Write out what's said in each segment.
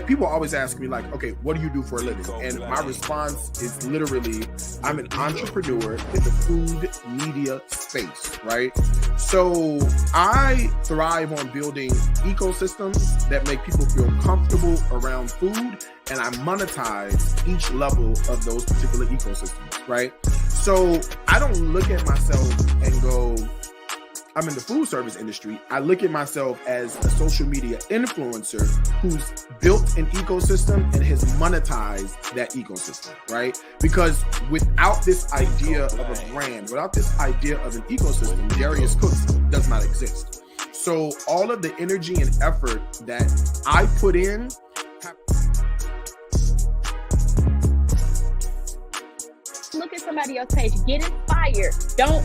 people always ask me like, okay, what do you do for a living? And my response is literally, I'm an entrepreneur in the food media space, right? So I thrive on building ecosystems that make people feel comfortable around food, and I monetize each level of those particular ecosystems, right? So I don't look at myself and go, I'm in the food service industry. I look at myself as a social media influencer who's built an ecosystem and has monetized that ecosystem, right? Because without this idea of a brand, without this idea of an ecosystem, Darius Cooks does not exist. So all of the energy and effort that I put in, look at somebody else's page, get inspired. Don't,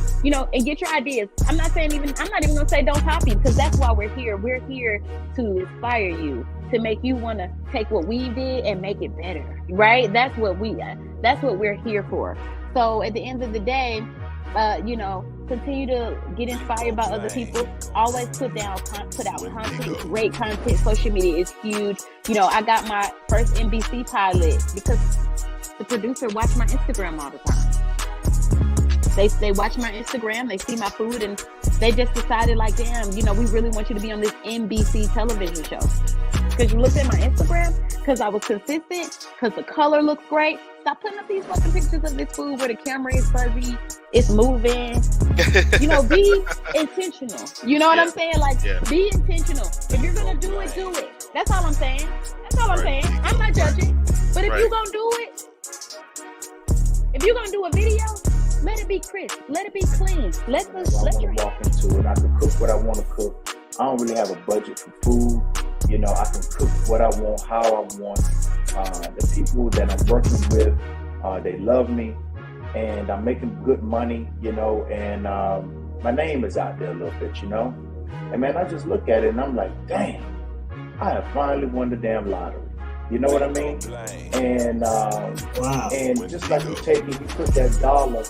and get your ideas. I'm not even gonna say don't copy, because that's why we're here. We're here to inspire you, to make you want to take what we did and make it better, right? That's what we're here for. So at the end of the day, continue to get inspired by other people. Always put out content, great content. Social media is huge. I got my first NBC pilot because the producer watch my Instagram all the time. They watch my Instagram, they see my food, and they just decided like, damn, we really want you to be on this NBC television show. Because you looked at my Instagram, because I was consistent, because the color looks great. Stop putting up these fucking pictures of this food where the camera is fuzzy, it's moving. Be intentional. You know what I'm saying? Like, be intentional. If you're gonna do it, do it. That's all I'm saying. I'm not judging. But if you're gonna do it, if you're gonna do a video, let it be crisp, let it be clean. Let your walk into it. I can cook what I want to cook. I don't really have a budget for food. I can cook what I want, how I want. The people that I'm working with, they love me, and I'm making good money, and my name is out there a little bit, And man, I just look at it and I'm like, damn, I have finally won the damn lottery. You know what I mean? And wow. And just like you put that dollar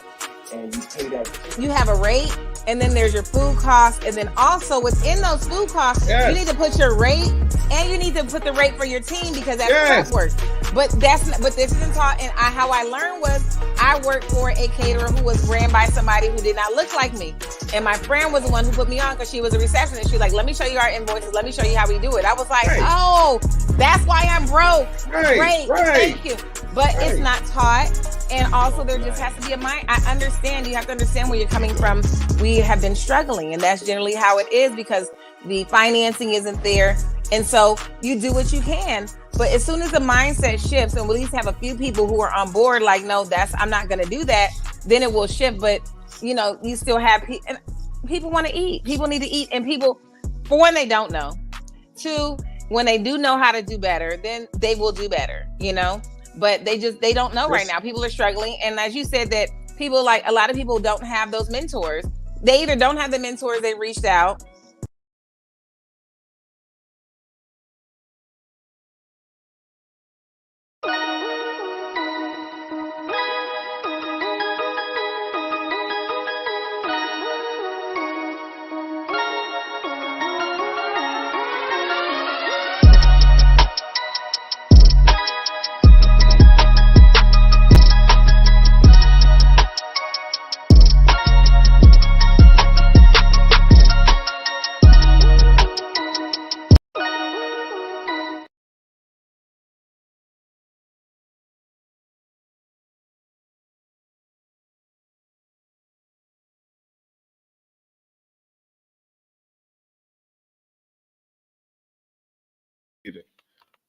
and you pay that. You have a rate, and then there's your food costs, and then also within those food costs, you need to put your rate, and you need to put the rate for your team, because that's prep work. But this isn't taught. And how I learned was I worked for a caterer who was ran by somebody who did not look like me, and my friend was the one who put me on because she was a receptionist. She was like, "Let me show you our invoices. Let me show you how we do it." I was like, "Oh, that's why I'm broke." Great. Thank you. But it's not taught. And also there just has to be a mind. I understand. You have to understand where you're coming from. We have been struggling, and that's generally how it is, because the financing isn't there. And so you do what you can. But as soon as the mindset shifts, and we at least have a few people who are on board, like, no, I'm not going to do that, then it will shift. But, you still have people want to eat. People need to eat. And people, for one, they don't know. Two, when they do know how to do better, then they will do better, But they don't know right now. People are struggling. And as you said, that people, like, a lot of people don't have those mentors. They either don't have the mentors, they reached out.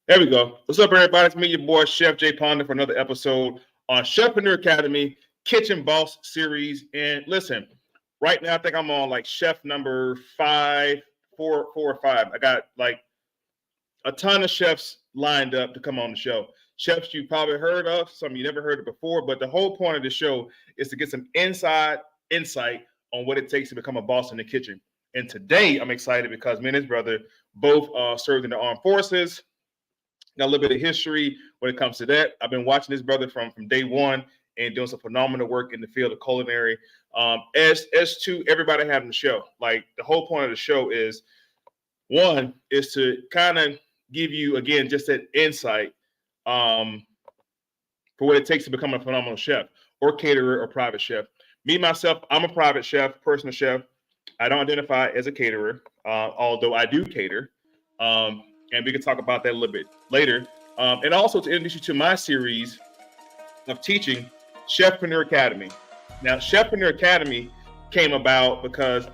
There we go. What's up, everybody? It's me, your boy, Chef Jay Ponder, for another episode on Chefprenur Academy Kitchen Boss Series. And listen, right now I think I'm on like chef number 4 or 5. I got like a ton of chefs lined up to come on the show. Chefs you probably heard of, some you never heard of before, but the whole point of the show is to get some inside insight on what it takes to become a boss in the kitchen. And today I'm excited because me and his brother both served in the armed forces. Got a little bit of history when it comes to that. I've been watching this brother from day one and doing some phenomenal work in the field of culinary. As to everybody having the show, like the whole point of the show is, one is to kind of give you, again, just that insight for what it takes to become a phenomenal chef or caterer or private chef. Me, myself, I'm a private chef, personal chef. I don't identify as a caterer, although I do cater. And we can talk about that a little bit later. And also to introduce you to my series of teaching, Chefprenur Academy. Now, Chefprenur Academy came about because,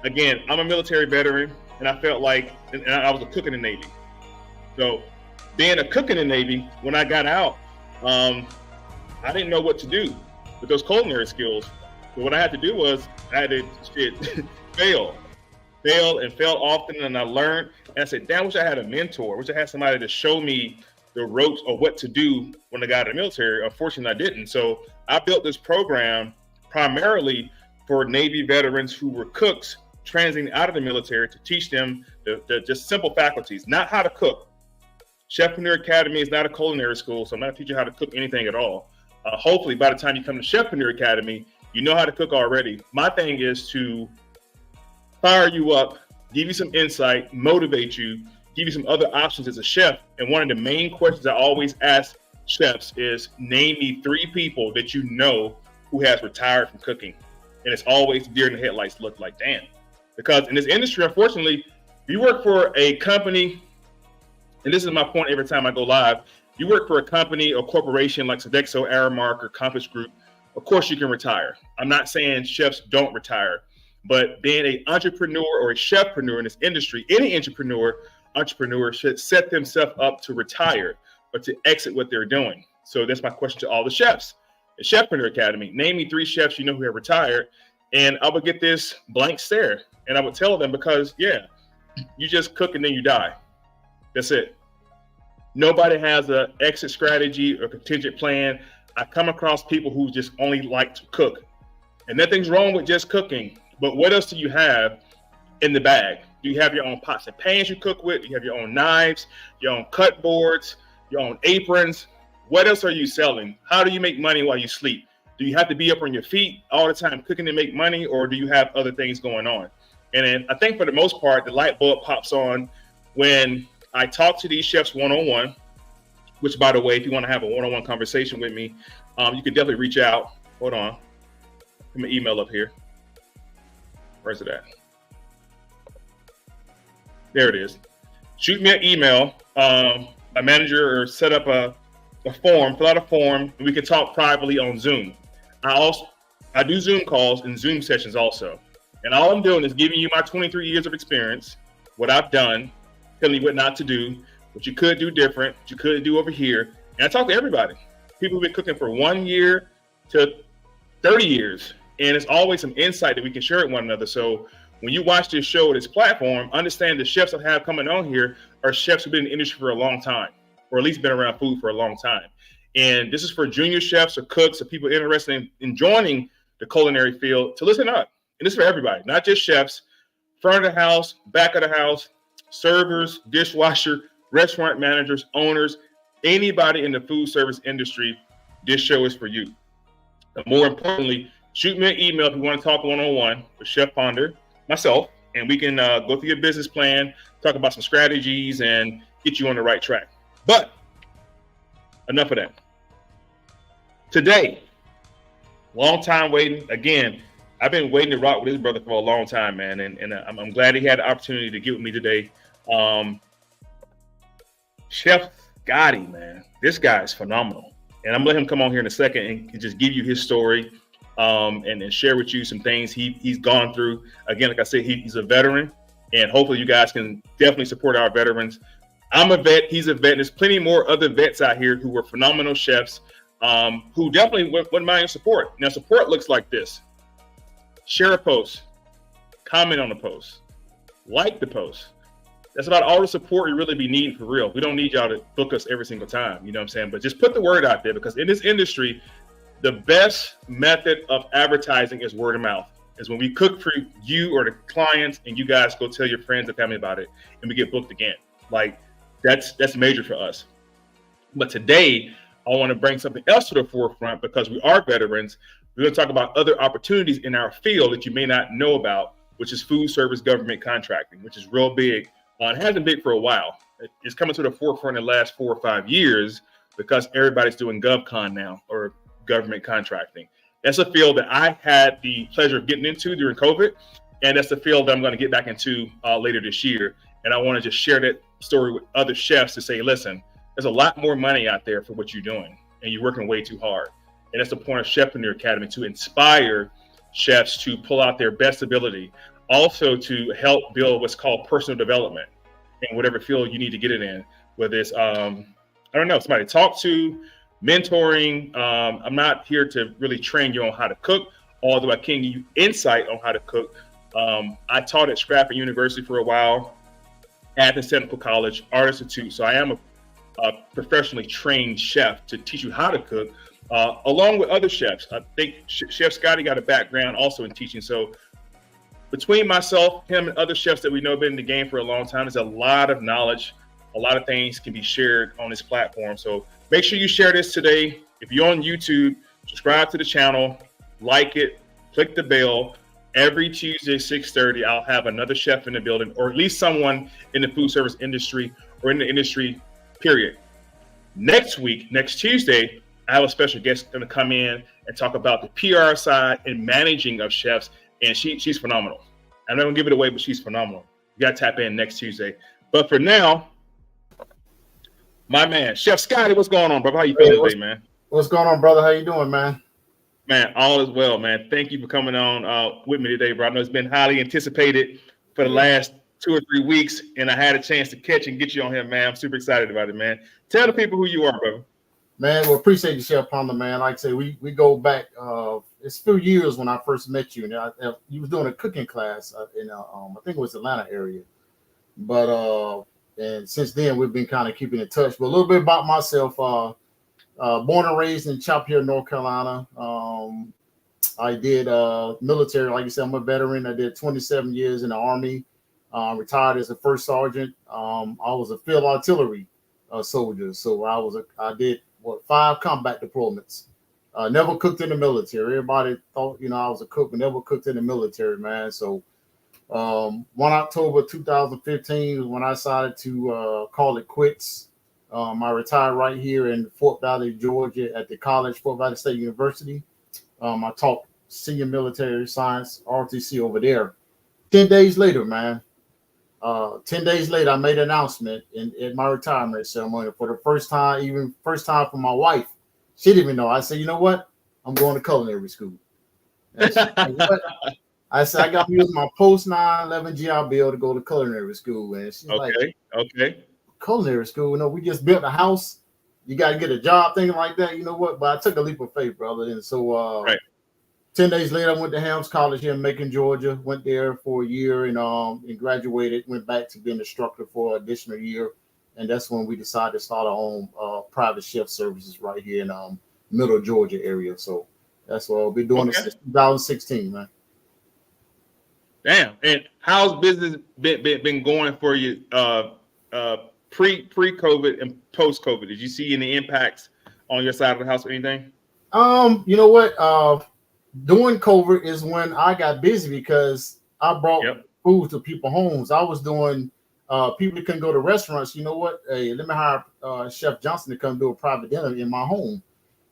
again, I'm a military veteran, and I felt like, and I was a cook in the Navy. So being a cook in the Navy, when I got out, I didn't know what to do with those culinary skills. So what I had to do was I had to fail often, and I learned. And I said, damn, I wish I had a mentor. I wish I had somebody to show me the ropes of what to do when I got out of the military. Unfortunately, I didn't. So I built this program primarily for Navy veterans who were cooks transiting out of the military to teach them the just simple faculties, not how to cook. Chefprenur Academy is not a culinary school, so I'm not teaching you how to cook anything at all. Hopefully, by the time you come to Chefprenur Academy, you know how to cook already. My thing is to fire you up, give you some insight, motivate you, give you some other options as a chef. And one of the main questions I always ask chefs is, name me 3 people that you know who has retired from cooking. And it's always deer in the headlights look like, damn. Because in this industry, unfortunately, if you work for a company, and this is my point every time I go live, you work for a company or corporation like Sodexo, Aramark, or Compass Group, of course you can retire. I'm not saying chefs don't retire, but being an entrepreneur or a chefpreneur in this industry, any entrepreneur should set themselves up to retire or to exit what they're doing. So that's my question to all the chefs. The Chefprenur Academy, name me 3 chefs you know who have retired, and I would get this blank stare, and I would tell them, because yeah, you just cook and then you die. That's it. Nobody has an exit strategy or contingent plan. I come across people who just only like to cook, and nothing's wrong with just cooking, but what else do you have in the bag? Do you have your own pots and pans you cook with? Do you have your own knives, your own cut boards, your own aprons? What else are you selling? How do you make money while you sleep? Do you have to be up on your feet all the time cooking to make money, or do you have other things going on? And then I think for the most part, the light bulb pops on when I talk to these chefs one-on-one, which, by the way, if you want to have a one-on-one conversation with me, you can definitely reach out. Hold on. Put my email up here. Where's it at? There it is. Shoot me an email. A manager, or set up a form, fill out a form, and we can talk privately on Zoom. I do Zoom calls and Zoom sessions also. And all I'm doing is giving you my 23 years of experience, what I've done, telling you what not to do, what you could do different, what you could do over here. And I talk to everybody. People who've been cooking for 1 year to 30 years. And it's always some insight that we can share with one another. So when you watch this show, this platform, understand the chefs I have coming on here are chefs who've been in the industry for a long time, or at least been around food for a long time. And this is for junior chefs or cooks or people interested in joining the culinary field to listen up. And this is for everybody, not just chefs, front of the house, back of the house, servers, dishwasher, restaurant managers, owners, anybody in the food service industry. This show is for you. And more importantly, shoot me an email if you want to talk one-on-one with Chef Ponder, myself, and we can go through your business plan, talk about some strategies, and get you on the right track. But enough of that. Today, long time waiting. Again, I've been waiting to rock with this brother for a long time, man. And I'm glad he had the opportunity to get with me today. Chef Scottie, man, this guy is phenomenal. And I'm gonna let him come on here in a second and just give you his story and share with you some things he's gone through. Again, like I said, he's a veteran, and hopefully you guys can definitely support our veterans. I'm a vet, he's a vet, and there's plenty more other vets out here who were phenomenal chefs who definitely wouldn't mind support. Now, support looks like this. Share a post, comment on the post, like the post. That's about all the support you really be needing for real. We don't need y'all to book us every single time, you know what I'm saying? But just put the word out there, because in this industry, the best method of advertising is word of mouth. Is when we cook for you or the clients and you guys go tell your friends and family about it and we get booked again. Like that's major for us. But today, I want to bring something else to the forefront, because we are veterans. We're going to talk about other opportunities in our field that you may not know about, which is food service government contracting, which is real big. It hasn't been big for a while. is coming to the forefront in the last 4 or 5 years because everybody's doing GovCon now, or government contracting. That's a field that I had the pleasure of getting into during COVID, and that's the field that I'm going to get back into later this year. And I want to just share that story with other chefs to say, listen, there's a lot more money out there for what you're doing, and you're working way too hard. And that's the point of Chefprenur Academy, to inspire chefs to pull out their best ability, also to help build what's called personal development in whatever field you need to get it in, whether it's, I don't know, somebody to talk to, mentoring. I'm not here to really train you on how to cook, although I can give you insight on how to cook. I taught at Stratford University for a while, Athens Technical College, Art Institute. So I am a professionally trained chef to teach you how to cook, along with other chefs. I think Chef Scottie got a background also in teaching. So between myself, him, and other chefs that we know have been in the game for a long time, there's a lot of knowledge. A lot of things can be shared on this platform. So make sure you share this today. If you're on YouTube, subscribe to the channel, like it, click the bell. Every Tuesday, 6:30, I'll have another chef in the building, or at least someone in the food service industry or in the industry, period. Next week, next Tuesday, I have a special guest going to come in and talk about the PR side and managing of chefs. And she's phenomenal. I'm not going to give it away, but she's phenomenal. You got to tap in next Tuesday. But for now, my man, Chef Scottie, what's going on, brother? How you feeling today, man? What's going on, brother? How you doing, man? Man, all is well, man. Thank you for coming on with me today, bro. I know it's been highly anticipated for the last 2 or 3 weeks, and I had a chance to catch and get you on here, man. I'm super excited about it, man. Tell the people who you are, brother. Man, well, appreciate you, Chef Ponder, man. Like I say, we go back. It's a few years when I first met you, and you was doing a cooking class in I think it was Atlanta area, but and since then we've been kind of keeping in touch. But a little bit about myself. Born and raised in Chapel Hill, North Carolina. I did military, like you said. I'm a veteran. I did 27 years in the Army. Retired as a first sergeant. I was a field artillery soldier, so I did 5 combat deployments. Never cooked in the military. Everybody thought, I was a cook, but never cooked in the military, man. So 1 October 2015 was when I decided to call it quits. I retired right here in Fort Valley, Georgia, at the college, Fort Valley State University. I taught senior military science, ROTC, over there. 10 days later, man. 10 days later, I made an announcement in my retirement ceremony for the first time for my wife. She didn't even know. I said, you know what? I'm going to culinary school. I said, I got to use my post 9/11 GI Bill to go to culinary school. And she's okay. Culinary school, we just built a house. You got to get a job, thinking like that. You know what? But I took a leap of faith, brother. And so 10 days later, I went to Helms College here in Macon, Georgia. Went there for a year and graduated. Went back to being an instructor for an additional year. And that's when we decided to start our own private chef services right here in Middle Georgia area. So that's what we've been doing since 2016, man. Damn. And how's business been going for you pre-COVID and post-COVID? Did you see any impacts on your side of the house or anything? You know what? During COVID is when I got busy because I brought food to people's homes. I was doing people couldn't go to restaurants. You know what? Hey, let me hire Chef Johnson to come do a private dinner in my home.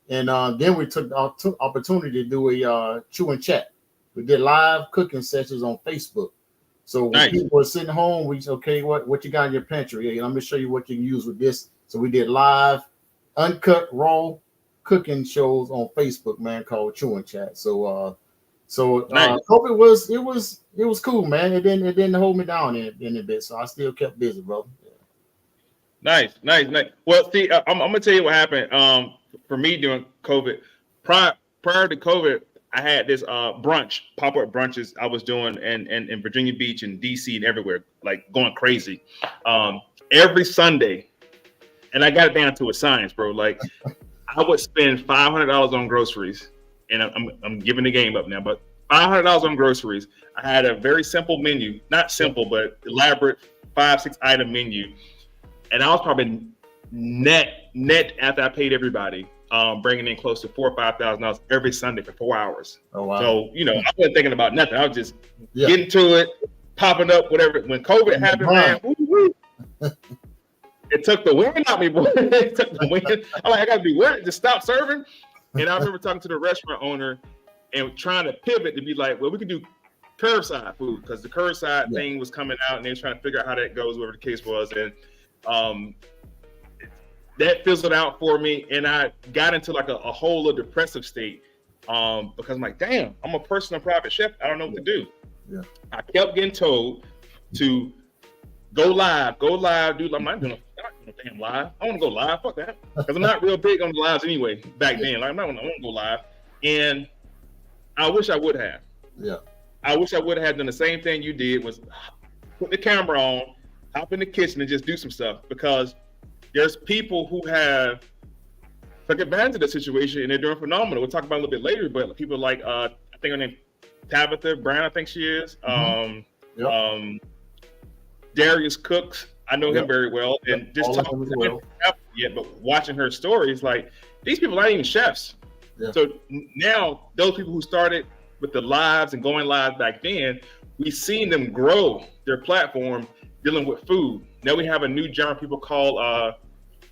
And then we took the opportunity to do a chew and chat. We did live cooking sessions on Facebook. So when people were sitting home, we said, okay, what you got in your pantry? Hey, let me show you what you can use with this. So we did live, uncut, raw cooking shows on Facebook, man, called Chew and Chat. So COVID was cool, man. It didn't hold me down in a bit. So I still kept busy, brother. Yeah. Nice. Well, see, I'm gonna tell you what happened. For me during COVID, prior to COVID, I had this pop-up brunches I was doing in Virginia Beach and DC and everywhere, like going crazy. Every Sunday, and I got it down to a science, bro. Like I would spend $500 on groceries, and I'm giving the game up now, but $500 on groceries. I had a very simple menu, not simple, but elaborate 5-6 item menu. And I was probably net after I paid everybody, bringing in close to $4,000 or $5,000 every Sunday for 4 hours. Oh, wow. So, I wasn't thinking about nothing. I was just getting to it, popping up, whatever. When COVID happened, man, It took the wind out me, boy. It took the wind. I'm like, I gotta do what? Just stop serving? And I remember talking to the restaurant owner and trying to pivot to be like, well, we could do curbside food because the curbside thing was coming out and they were trying to figure out how that goes, whatever the case was. And that fizzled out for me. And I got into like a whole depressive state because I'm like, damn, I'm a personal private chef. I don't know what to do. Yeah. I kept getting told to go live, dude. I'm not doing a damn live. I want to go live. Fuck that. Because I'm not real big on the lives anyway back then. Like, I want to go live. And I wish I would have. Yeah. I wish I would have done the same thing you did, was put the camera on, hop in the kitchen and just do some stuff, because there's people who have took advantage of the situation and they're doing phenomenal. We'll talk about it a little bit later, but people like, I think her name Tabitha Brown, I think she is. Darius Cooks, I know him very well. And just talking to him yet, but watching her stories, like, these people aren't even chefs. Yeah. So now those people who started with the lives and going live back then, we've seen them grow their platform dealing with food. Now we have a new genre people call,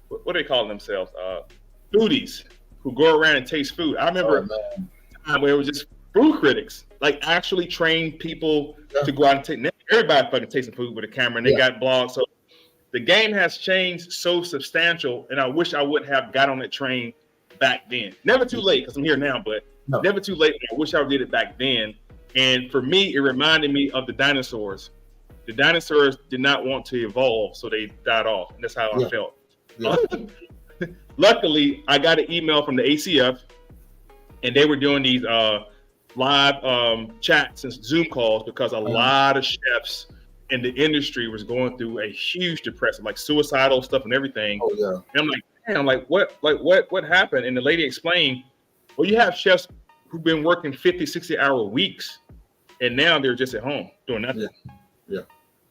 what do they call themselves? Foodies, who go around and taste food. I remember a time where it was just food critics, like actually trained people to go out and take. Now everybody fucking tasting food with a camera, and they got blogs. So the game has changed so substantial, and I wish I would have got on that train back then. Never too late, because I'm here now, but never too late. I wish I did it back then. And for me, it reminded me of the dinosaurs. The dinosaurs did not want to evolve, so they died off. And that's how I felt. Yeah. Luckily, I got an email from the ACF, and they were doing these live chats and Zoom calls, because a lot of chefs in the industry was going through a huge depression, like suicidal stuff and everything. And I'm like, damn, what happened? And the lady explained, well, you have chefs who've been working 50, 60-hour weeks, and now they're just at home doing nothing.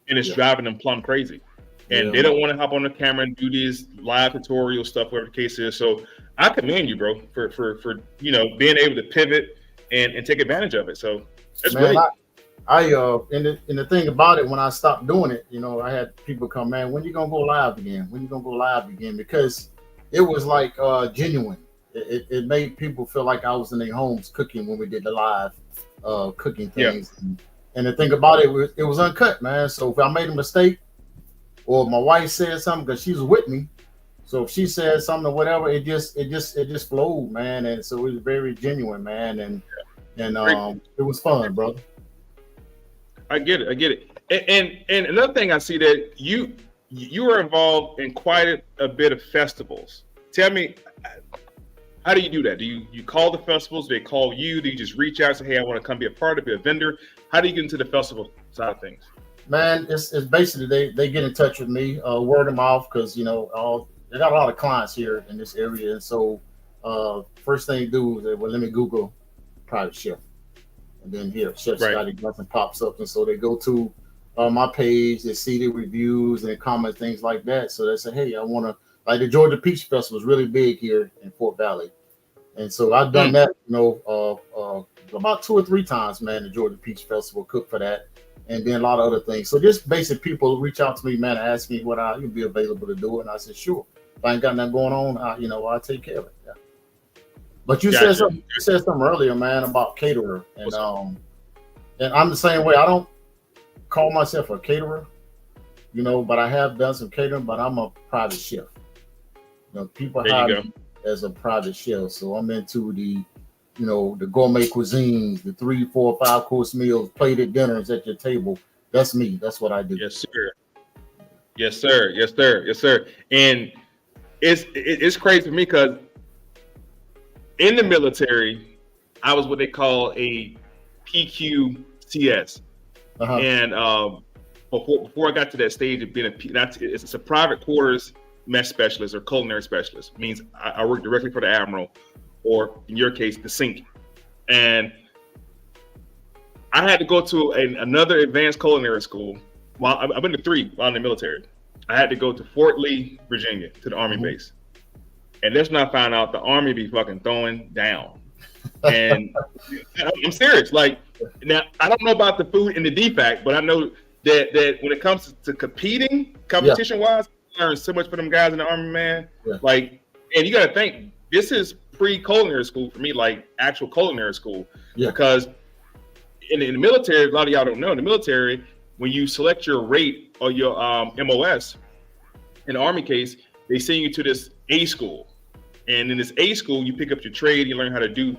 And it's driving them plumb crazy. And they don't want to hop on the camera and do these live tutorial stuff, whatever the case is. So I commend you, bro, for being able to pivot and take advantage of it. So that's great. And the thing about it, when I stopped doing it, I had people come, man, when you gonna go live again? When you gonna go live again? Because it was like genuine. It made people feel like I was in their homes cooking when we did the live cooking things. And the thing about it was uncut, man. So if I made a mistake, or my wife said something, because she was with me, so if she said something or whatever, it just flowed, man. And so it was very genuine, man. And it was fun, brother. I get it. And another thing I see that you are involved in quite a bit of festivals. Tell me, how do you do that? Do you call the festivals? Do they call you? Do you just reach out and say, hey, I want to come be a part of it, be a vendor? How do you get into the festival side of things? Man, it's basically they get in touch with me, word of mouth, because they got a lot of clients here in this area. And so first thing they do is let me Google private chef. And then here, Chef Scottie, nothing pops up. And so they go to my page, they see the reviews and comment, things like that. So they say, hey, I want to, like the Georgia Peach Festival is really big here in Fort Valley. And so I've done that, about 2 or 3 times, man, the Georgia Peach Festival, cooked for that. And then a lot of other things. So just basic people reach out to me, man, and ask me what you'd be available to do it. And I said, sure. If I ain't got nothing going on, I'll take care of it. Yeah. But you said something earlier, man, about caterer. And I'm the same way. I don't call myself a caterer, but I have done some catering, but I'm a private chef. People hire me as a private chef. So I'm into the gourmet cuisines, the 3, 4, 5 course meals, plated dinners at your table. That's me. That's what I do. Yes, sir. And it's crazy for me, because in the military, I was what they call a PQCS. And before I got to that stage of being it's a private quarters mess specialist or culinary specialist. It means I work directly for the admiral, or in your case, the sink. And I had to go to another advanced culinary school. I've been to 3 while in the military. I had to go to Fort Lee, Virginia, to the Army base. And that's when I found out the Army be fucking throwing down. And I'm serious. Like, now, I don't know about the food and the DFAC, but I know that when it comes to competition-wise, learned so much from them guys in the Army, man. Yeah. Like, and you got to think, this is pre-culinary school for me, like actual culinary school. Yeah. Because in the military, a lot of y'all don't know, in the military, when you select your rate or your MOS, in the Army case, they send you to this A school. And in this A school, you pick up your trade, you learn how to do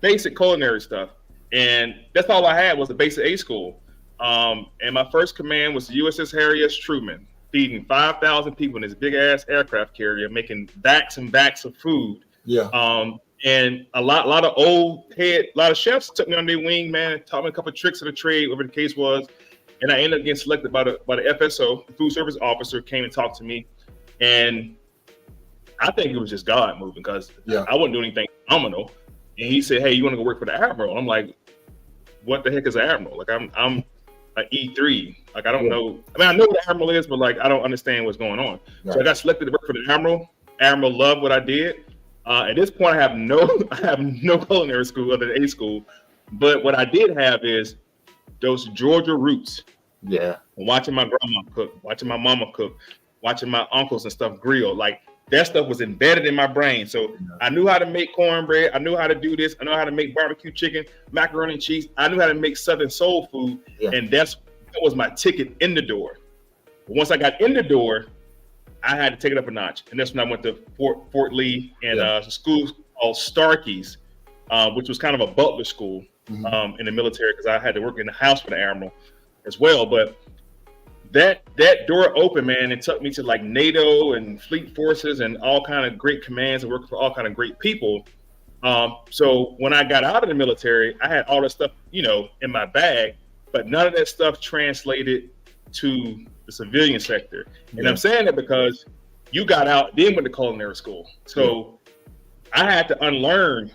basic culinary stuff. And that's all I had was the basic A school. And my first command was the USS Harry S. Truman, feeding 5,000 people in this big ass aircraft carrier, making backs and backs of food. Yeah. And a lot of chefs took me on their wing, man, taught me a couple of tricks of the trade, whatever the case was. And I ended up getting selected by the FSO, the food service officer, came and talked to me. And I think it was just God moving, because I wasn't doing anything phenomenal. And he said, "Hey, you want to go work for the Admiral?" I'm like, "What the heck is an Admiral?" Like, I'm an E3. Like, I don't know. I mean, I know what the Admiral is, but like, I don't understand what's going on. Right. So I got selected to work for the Admiral. Admiral loved what I did. At this point, I have no culinary school other than A school. But what I did have is those Georgia roots. Yeah. Watching my grandma cook, watching my mama cook, watching my uncles and stuff grill. Like, that stuff was embedded in my brain. So I knew how to make cornbread. I knew how to do this. I know how to make barbecue chicken, macaroni and cheese. I knew how to make Southern soul food. Yeah. And that was my ticket in the door. But once I got in the door, I had to take it up a notch. And that's when I went to Fort Lee and a school called Starkey's, which was kind of a butler school in the military, because I had to work in the house for the Admiral as well. But that door opened, man, and took me to like NATO and Fleet Forces and all kind of great commands and working for all kind of great people. So when I got out of the military, I had all that stuff, in my bag, but none of that stuff translated to the civilian sector. And I'm saying that because you got out, then went to culinary school. So I had to unlearn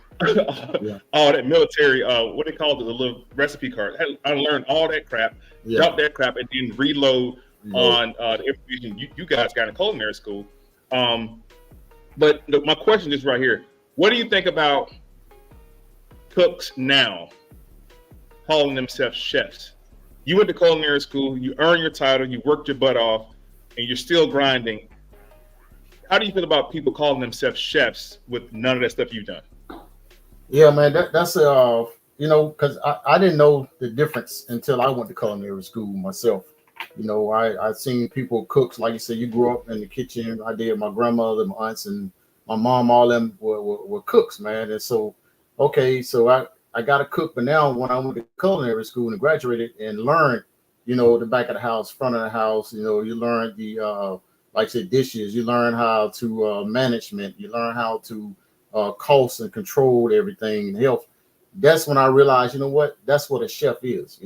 all that military, what they call it, the little recipe card. I had to unlearn all that crap, dump that crap, and then reload on the information you guys got in culinary school. But my question is right here. What do you think about cooks now calling themselves chefs? You went to culinary school, you earned your title, you worked your butt off, and you're still grinding. How do you feel about people calling themselves chefs with none of that stuff you've done? Yeah, man, that's because I didn't know the difference until I went to culinary school myself. I seen people cook, like you said, you grew up in the kitchen. I did. My grandmother, my aunts, and my mom, all them were cooks, man. And so, so I got to cook. But now when I went to culinary school and graduated and learned, the back of the house, front of the house, you learn the, like I said, dishes. You learn how to management. You learn how to cost and control everything and health. That's when I realized, that's what a chef is.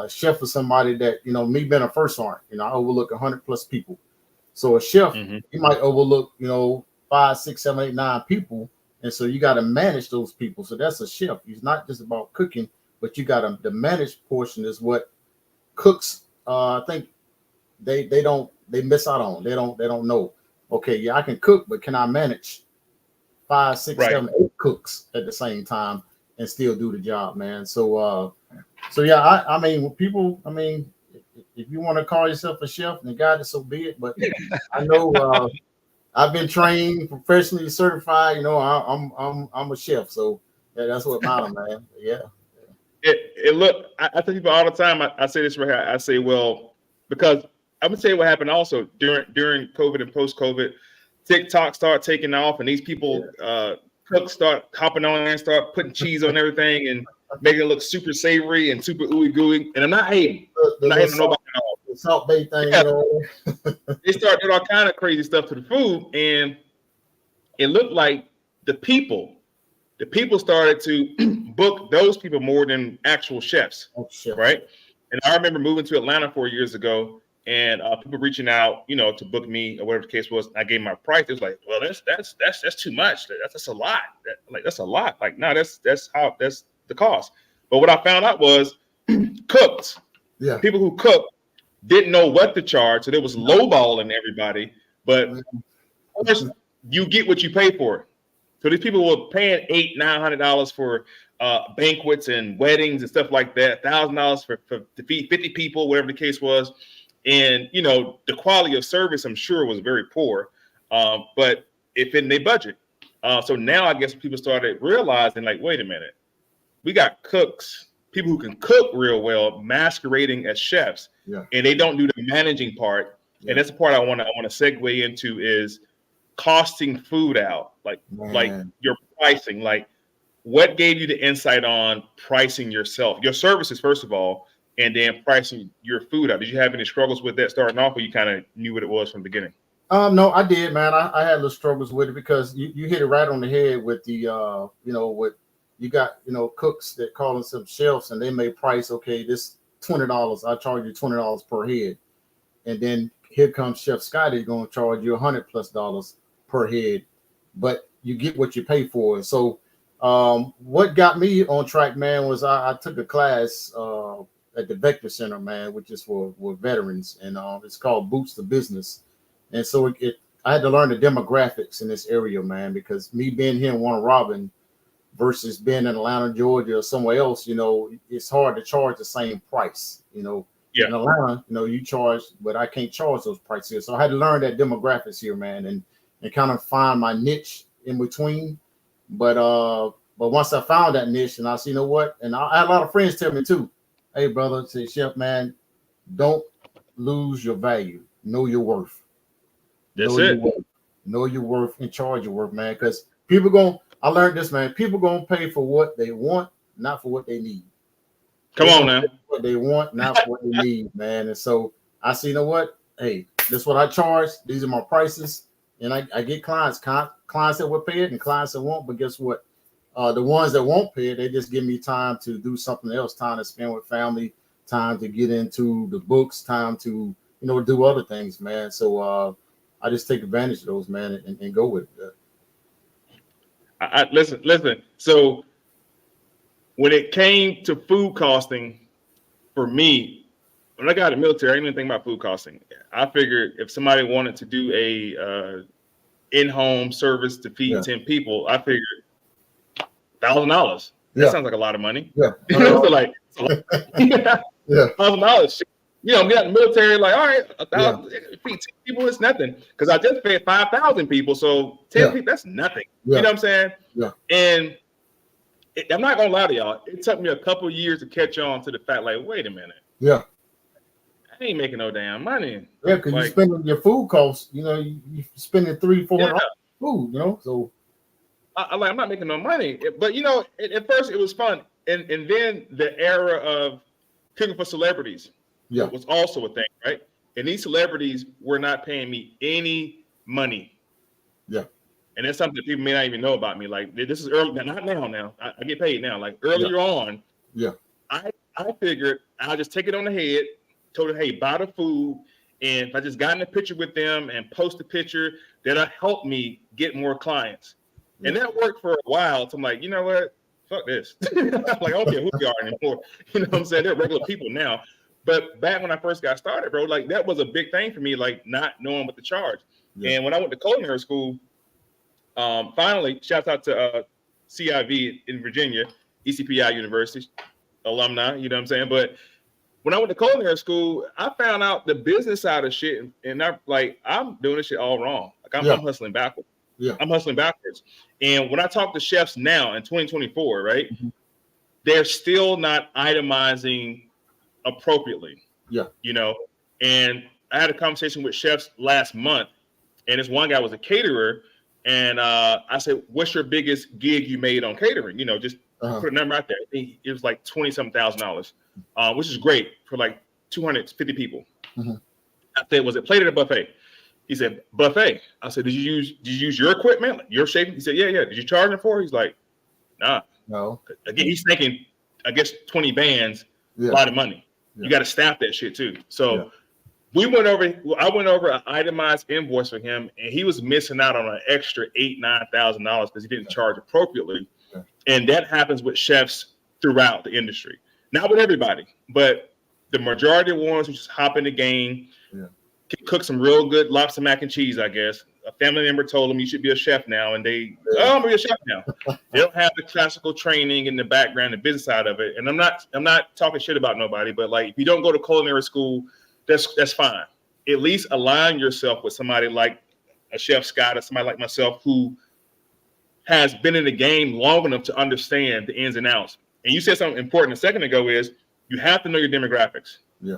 Chef is somebody that, me being a first sergeant, I overlook 100+ people. So a chef, you might overlook, 5, 6, 7, 8, 9 people. And so you got to manage those people. So that's a chef. It's not just about cooking, but you got to, the managed portion is what cooks, I think they miss out on. They don't know. Okay, yeah, I can cook, but can I manage 5, 6, 7, 8 cooks at the same time and still do the job, man? So yeah, I mean, people, if you want to call yourself a chef, then God, so be it. But I know I've been trained, professionally certified. I'm a chef, so that's what matters, man. Yeah. Look, I tell people all the time. I say this right here. I say, well, because I'm gonna tell you what happened also during COVID and post-COVID. TikTok started taking off, and these people, cooks start hopping on there and start putting cheese on everything and making it look super savory and super ooey gooey. And I'm not hating. I'm not hating nobody at all. The salt bay thing. They started doing all kind of crazy stuff to the food, and it looked like the people started to book those people more than actual chefs, right? And I remember moving to Atlanta 4 years ago, and people reaching out, to book me or whatever the case was. I gave my price. It was like, well, that's too much. That's a lot. That's a lot. Like, no, that's the cost. But what I found out was cooks, people who cook didn't know what to charge, so there was lowballing everybody. But of course, you get what you pay for. So these people were paying $800-900 for banquets and weddings and stuff like that, $1,000 to feed 50 people, whatever the case was. And, you know, the quality of service, I'm sure, was very poor, but it fit in their budget. So now I guess people started realizing, like, wait a minute, we got cooks, people who can cook real well, masquerading as chefs, and they don't do the managing part. And that's the part I want to segue into is costing food out, like your pricing. Like, what gave you the insight on pricing yourself, your services, first of all, and then pricing your food out? Did you have any struggles with that starting off, or you kind of knew what it was from the beginning? No, I did, man. I had little struggles with it because you hit it right on the head with the, you know, with you got, you know, cooks that call themselves chefs and they may price, okay, this $20, I charge you $20 per head. And then here comes Chef Scottie going to charge you $100+ per head, but you get what you pay for. So what got me on track, man, was I took a class at the Vector Center, man, which is for veterans, and it's called Boots to Business. And so I had to learn the demographics in this area, man, because me being here in Warner Robin versus being in Atlanta, Georgia, or somewhere else, you know, it's hard to charge the same price. You know, in Atlanta, you know, you charge, but I can't charge those prices here. So I had to learn that demographics here, man, and kind of find my niche in between. But once I found that niche, and I said, you know what, and I had a lot of friends tell me too, hey, brother, say, Chef, man, don't lose your value. Know your worth. That's it. Know your worth and charge your worth, man. Because I learned this, man. People gonna pay for what they want, not for what they need. Come on now. What they want, not for what they need, man. And so I see, you know what? Hey, this is what I charge. These are my prices, and I get clients that will pay it and clients that won't. But guess what? The ones that won't pay it, they just give me time to do something else, time to spend with family, time to get into the books, time to, you know, do other things, man. So I just take advantage of those, man, and go with it. Listen. So when it came to food costing, for me, when I got out of the military, I didn't even think about food costing. I figured if somebody wanted to do a in-home service to feed 10 people, I figured $1,000. That sounds like a lot of money. Yeah. So like, $1,000. You know, get out of the military, like, all right, 1,000 feed 10 people is nothing. Because I just fed 5,000 people, so 10 people, that's nothing. You know what I'm saying? Yeah. And I'm not gonna lie to y'all, it took me a couple of years to catch on to the fact, like, wait a minute. Yeah. I ain't making no damn money. Yeah, because you're spending your food costs, you know, you spending $300-$400 food, you know. So I'm not making no money. But you know, at first it was fun. And then the era of cooking for celebrities was also a thing, right? And these celebrities were not paying me any money. Yeah. And that's something that people may not even know about me. Like, this is early, not now. I get paid now. Like earlier on, I figured I'll just take it on the head, told her, hey, buy the food. And if I just got in a picture with them and post a picture, that'll help me get more clients. And that worked for a while. So I'm like, you know what? Fuck this. Like, I don't care who we are anymore. You know what I'm saying? They're regular people now. But back when I first got started, bro, like that was a big thing for me, like not knowing what to charge. And when I went to culinary school, finally, shouts out to CIV in Virginia, ECPI University alumni, you know what I'm saying? But when I went to culinary school, I found out the business side of shit, and I'm doing this shit all wrong. Like I'm hustling backwards. I'm hustling backwards. And when I talk to chefs now in 2024, right, they're still not itemizing appropriately. You know, and I had a conversation with chefs last month, and this one guy was a caterer, and I said, "What's your biggest gig you made on catering?" You know, just put a number out there. It was like $20,000, which is great for like 250 people. I said, "Was it plated or buffet?" He said, "Buffet." I said, Did you use your equipment, your shape?" He said, Yeah. Did you charge him for it? He's like, "Nah." No. Again, he's thinking, I guess 20 bands, a lot of money. You got to staff that shit too. So I went over an itemized invoice for him, and he was missing out on an extra $8,000-$9,000 because he didn't charge appropriately. And that happens with chefs throughout the industry. Not with everybody, but the majority of ones who just hop in the game, can cook some real good lobster mac and cheese, I guess. A family member told them you should be a chef now, and I'm gonna be a chef now. They don't have the classical training in the background, the business side of it. And I'm not talking shit about nobody, but like if you don't go to culinary school, that's fine. At least align yourself with somebody like a Chef Scott or somebody like myself who has been in the game long enough to understand the ins and outs. And you said something important a second ago is you have to know your demographics. Yeah.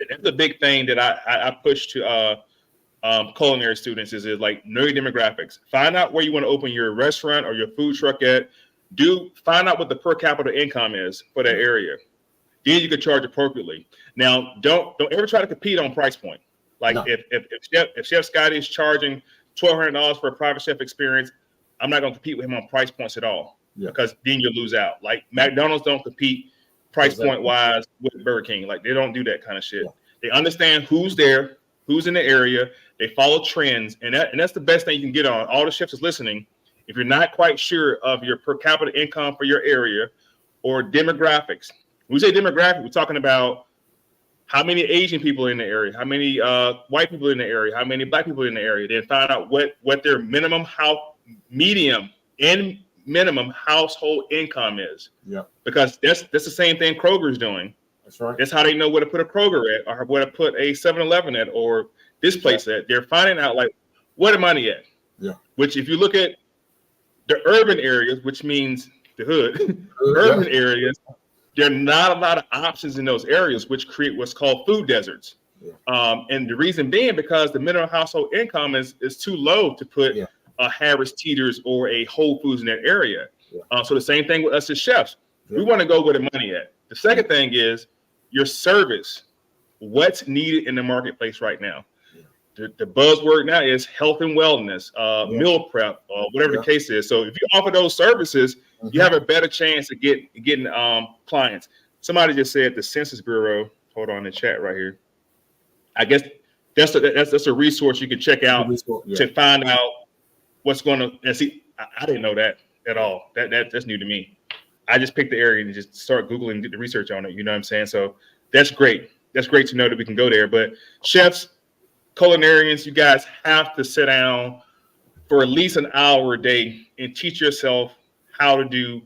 That's the big thing that I push to culinary students is like know your demographics. Find out where you want to open your restaurant or your food truck at. Find out what the per capita income is for that area. Then you can charge appropriately. Now, don't ever try to compete on price point. Like no. if Chef Scottie is charging $1,200 for a private chef experience, I'm not going to compete with him on price points at all because then you lose out. Like McDonald's don't compete price point wise with Burger King. Like they don't do that kind of shit. Yeah. They understand who's there, who's in the area. They follow trends, and that's the best thing you can get on. All the chefs is listening. If you're not quite sure of your per capita income for your area or demographics, when we say demographic, we're talking about how many Asian people in the area, how many white people in the area, how many black people in the area. Then find out what their medium and minimum household income is. Yeah. Because that's the same thing Kroger's doing. That's right. That's how they know where to put a Kroger at or where to put a 7-Eleven at or this place at. They're finding out like where the money at. Yeah. Which if you look at the urban areas, which means the hood, urban areas, there are not a lot of options in those areas, which create what's called food deserts. Yeah. And the reason being because the minimum household income is too low to put a Harris Teeter's or a Whole Foods in that area. Yeah. So the same thing with us as chefs. Yeah. We want to go where the money at. The second thing is your service. What's needed in the marketplace right now? Yeah. The buzzword now is health and wellness, meal prep, whatever the case is. So if you offer those services, you have a better chance of getting clients. Somebody just said the Census Bureau. Hold on in the chat right here. I guess that's a resource you can check out to find out what's going to. And see, I didn't know that at all. That's new to me. I just picked the area and just start Googling and did the research on it. You know what I'm saying? So that's great. That's great to know that we can go there. But chefs, culinarians, you guys have to sit down for at least an hour a day and teach yourself how to do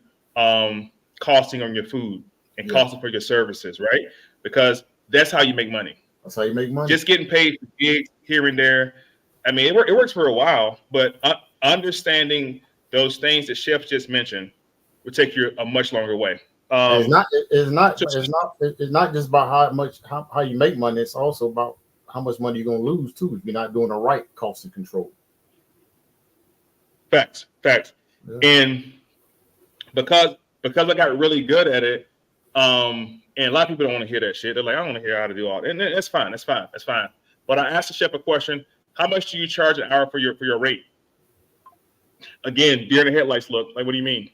costing on your food and costing for your services, right? Because that's how you make money. That's how you make money. Just getting paid for gigs here and there. I mean, it works for a while, but understanding those things that chefs just mentioned will take you a much longer way. It's not just about how you make money. It's also about how much money you're going to lose too if you're not doing the right cost and control. Facts. Yeah. And because I got really good at it, and a lot of people don't want to hear that shit. They're like, I don't want to hear how to do all that. And that's fine. But I asked the chef a question: how much do you charge an hour for your rate? Again, deer in the headlights look. Like, what do you mean?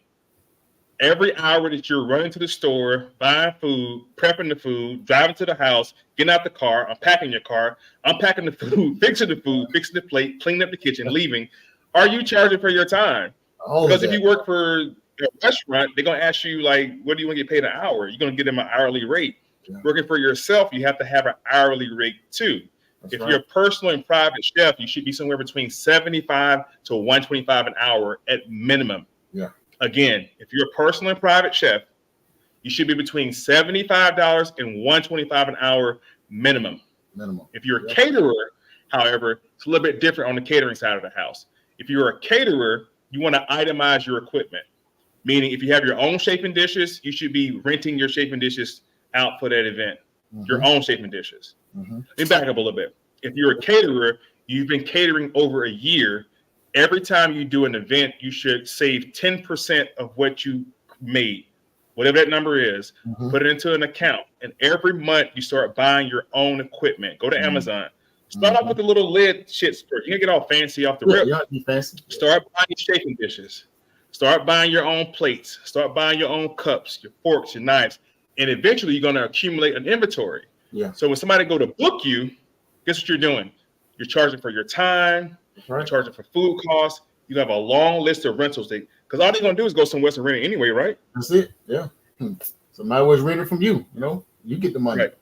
Every hour that you're running to the store, buying food, prepping the food, driving to the house, getting out the car, unpacking your car, unpacking the food, fixing the plate, cleaning up the kitchen, leaving, are you charging for your time? Because if you work for a restaurant, they're going to ask you, like, what do you want to get paid an hour? You're going to get them an hourly rate. Yeah. Working for yourself, you have to have an hourly rate too. If you're a personal and private chef, you should be somewhere between $75 to $125 an hour at minimum. Yeah. Again, if you're a personal and private chef, you should be between $75 and $125 an hour minimum. If you're a caterer, however, it's a little bit different on the catering side of the house. If you're a caterer, you want to itemize your equipment. Meaning, if you have your own chafing dishes, you should be renting your chafing dishes out for that event. Your own chafing dishes. Let me back up a little bit. If you're a caterer, you've been catering over a year. Every time you do an event, you should save 10% of what you made, whatever that number is, put it into an account. And every month you start buying your own equipment. Go to Amazon. Start off with the little lid shit first. You can get all fancy off the rip. Start buying your chafing dishes. Start buying your own plates. Start buying your own cups, your forks, your knives. And eventually you're going to accumulate an inventory. Yeah. So when somebody go to book you, guess what you're doing? You're charging for your time. You're charging for food costs. You have a long list of rentals. Because all they're going to do is go somewhere to rent it anyway, right? That's it. Yeah. Somebody was renting from you. You know, you get the money. Right.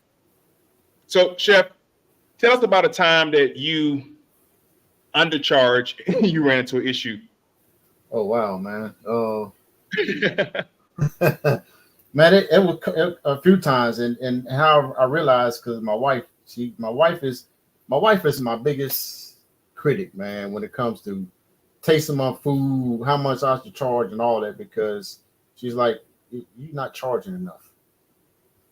So, Chef, tell us about a time that you undercharged and you ran into an issue. Oh, wow, man. Man, it was a few times. And how I realized, because my wife, my wife is my biggest critic, man, when it comes to tasting my food, how much I should charge and all that, because she's like, you're not charging enough.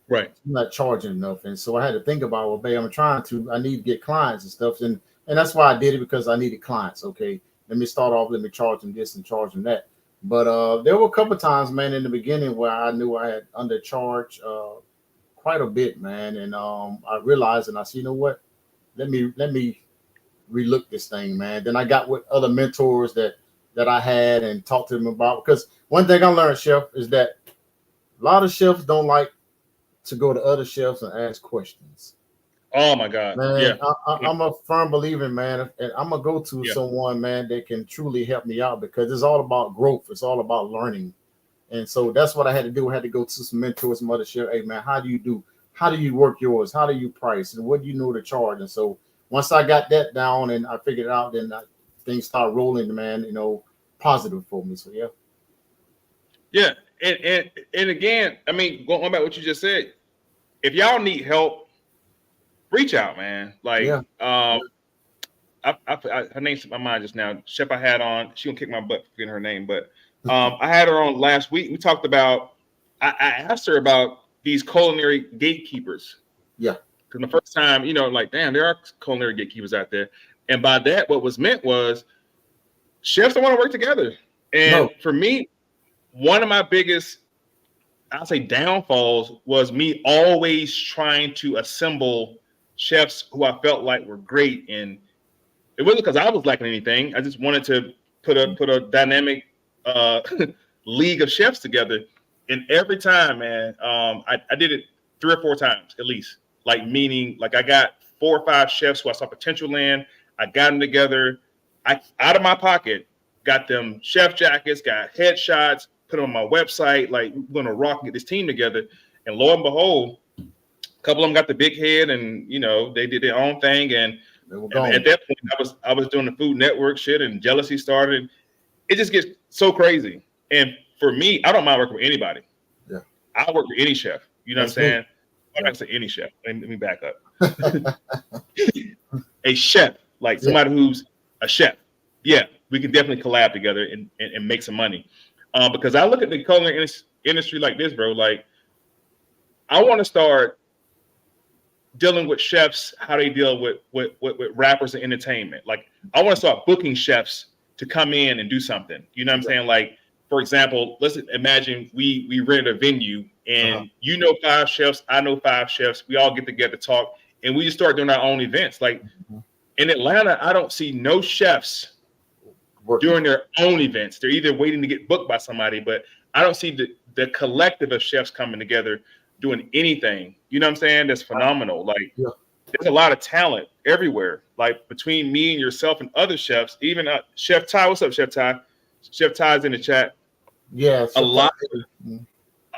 Right. You're not charging enough. And so I had to think about, well, babe, I need to get clients and stuff. And that's why I did it, because I needed clients. Okay, let me start off, let me charge them this and charge them that. But there were a couple of times, man, in the beginning where I knew I had undercharged quite a bit, man. And I realized, and I said, you know what? Let me relook this thing, man. Then I got with other mentors that I had and talked to them about, because one thing I learned, chef, is that a lot of chefs don't like to go to other chefs and ask questions. Oh my God, man! yeah. I'm a firm believer, man, and I'm gonna go to someone, man, that can truly help me out, because it's all about growth. It's all about learning, and so that's what I had to do. I had to go to some mentors, some other chefs. Hey, man, how do you work yours? How do you price, and what do you know to charge? And so once I got that down and I figured it out, then things start rolling, man. Positive for me. So yeah, and again, I mean, going back to what you just said, if y'all need help, reach out, man. Like, her name slipped my mind just now. Chef I had on, she gonna kick my butt for forgetting her name, but I had her on last week. We talked about. I asked her about these culinary gatekeepers. Yeah. Because the first time, like, damn, there are culinary gatekeepers out there, and by that, what was meant was chefs don't want to work together. And for me, one of my biggest, I'll say, downfalls was me always trying to assemble chefs who I felt like were great, and it wasn't because I was lacking anything. I just wanted to put a dynamic league of chefs together. And every time, man, I did it 3 or 4 times at least. Like, meaning, like, I got 4 or 5 chefs who I saw potential in. I got them together. I, out of my pocket, got them chef jackets, got headshots, put them on my website. Like, we're gonna rock and get this team together. And lo and behold, a couple of them got the big head, and they did their own thing. And at that point, I was doing the Food Network shit, and jealousy started. It just gets so crazy. And for me, I don't mind working with anybody. Yeah, I work with any chef. You know what I'm saying? I'm not saying any chef. Let me back up. A chef, like somebody who's a chef. Yeah, we can definitely collab together and make some money. Because I look at the culinary industry like this, bro. Like, I want to start dealing with chefs how they deal with rappers and entertainment. Like, I want to start booking chefs to come in and do something. You know what I'm saying? Like, for example, let's imagine we rent a venue, and 5 chefs, I know 5 chefs. We all get together, talk, and we just start doing our own events. Like, in Atlanta, I don't see no chefs doing their own events. They're either waiting to get booked by somebody, but I don't see the collective of chefs coming together doing anything. You know what I'm saying? That's phenomenal. Like, there's a lot of talent everywhere. Like, between me and yourself and other chefs, even Chef Ty. What's up, Chef Ty? Chef Ty's in the chat. Yeah, a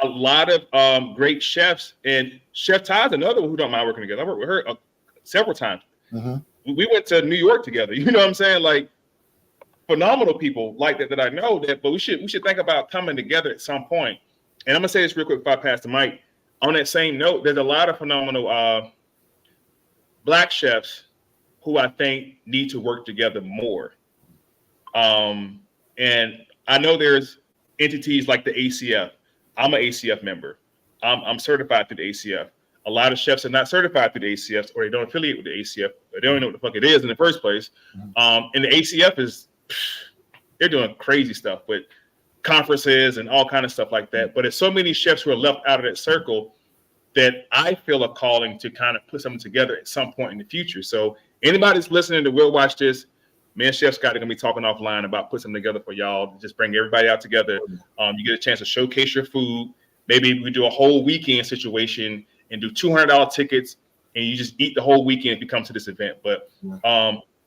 lot of great chefs, and Chef Ty's another one who don't mind working together. I worked with her several times. We went to New York together. You know what I'm saying? Like, phenomenal people like that I know that, but we should think about coming together at some point. And I'm gonna say this real quick before I pass the mic. On that same note, there's a lot of phenomenal Black chefs who I think need to work together more. And I know there's entities like the ACF. I'm an ACF member. I'm certified through the ACF. A lot of chefs are not certified through the ACF, or they don't affiliate with the ACF. Or they don't know what the fuck it is in the first place. And the ACF they're doing crazy stuff with conferences and all kind of stuff like that. But there's so many chefs who are left out of that circle that I feel a calling to kind of put something together at some point in the future. So anybody that's listening that will watch this, me and Chef Scottie are gonna be talking offline about putting something together for y'all. Just bring everybody out together. You get a chance to showcase your food. Maybe we do a whole weekend situation and do $200 tickets, and you just eat the whole weekend if you come to this event. But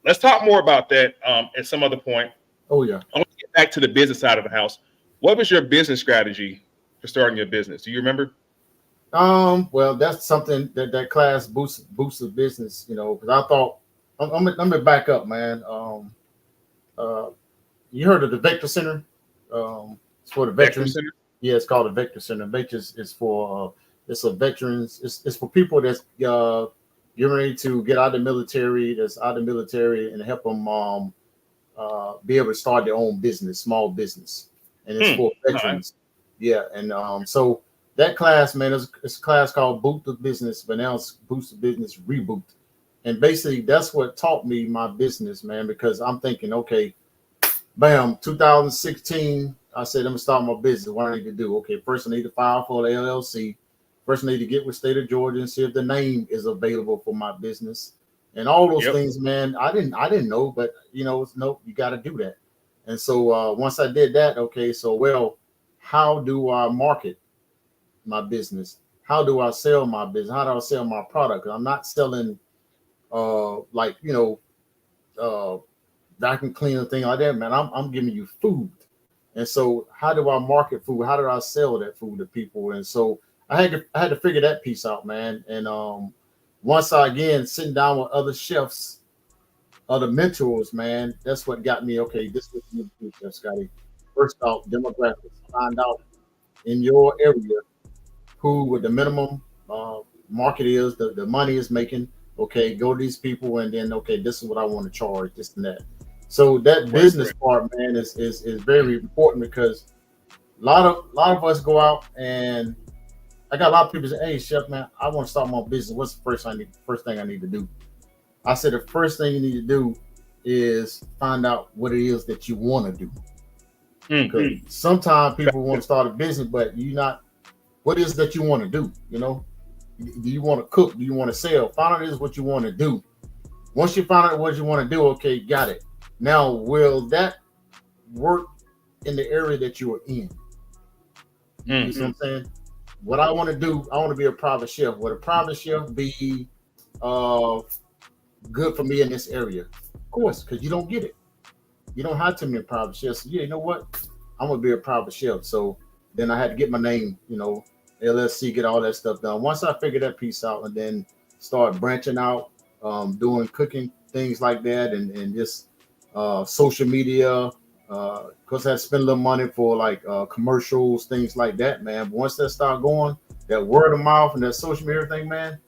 let's talk more about that at some other point. Oh yeah. I want to get back to the business side of the house. What was your business strategy for starting your business? Do you remember? Well, that's something that class boosts the business, because I thought, let me back up, man. You heard of the Vector Center? It's for the veterans. Yeah, it's called the Vector Center. Vector is for it's a veterans. It's for people that's getting ready to get out of the military, that's out of the military, and help them be able to start their own business, small business, and it's for veterans. Right. Yeah, and so that class, man, it's a class called Boot the Business, but now it's Boost the Business Reboot, and basically that's what taught me my business, man, because I'm thinking, okay, bam, 2016, I said, I'm gonna start my business. What I need to do? Okay, first I need to file for the LLC. First I need to get with state of Georgia and see if the name is available for my business. And all those things, man, I didn't know, but no, you got to do that. And so once I did that, okay, so well, how do I market my business? How do I sell my business? How do I sell my product? I'm not selling vacuum cleaner thing like that, man. I'm giving you food. And so how do I market food? How do I sell that food to people? And so I had to figure that piece out, man. And once I again sitting down with other chefs, other mentors, man, that's what got me. Okay, this is what you do, Chef Scottie. First off, demographics. Find out in your area who with the minimum market is, the money is making. Okay, go to these people, and then okay, this is what I want to charge, this and that. So that business part, man, is very important because a lot of us go out, and I got a lot of people say, "Hey, chef, man, I want to start my business. What's the first thing I need to do?" I said the first thing you need to do is find out what it is that you want to do. Because sometimes people want to start a business, but what is that you want to do? Do you want to cook? Do you want to sell? Find out is what you want to do. Once you find out what you want to do, okay, got it. Now, will that work in the area that you are in? You see what I'm saying? What I want to do, I want to be a private chef. Would a private chef be good for me in this area? Of course, because you don't get it. You don't have to be a private chef. So, yeah, you know what? I'm going to be a private chef. So then I had to get my name, LLC, get all that stuff done. Once I figured that piece out and then start branching out, doing cooking, things like that, and just social media, because I had to spend a little money for like commercials, things like that, man. But once that start going, that word of mouth and that social media thing, man,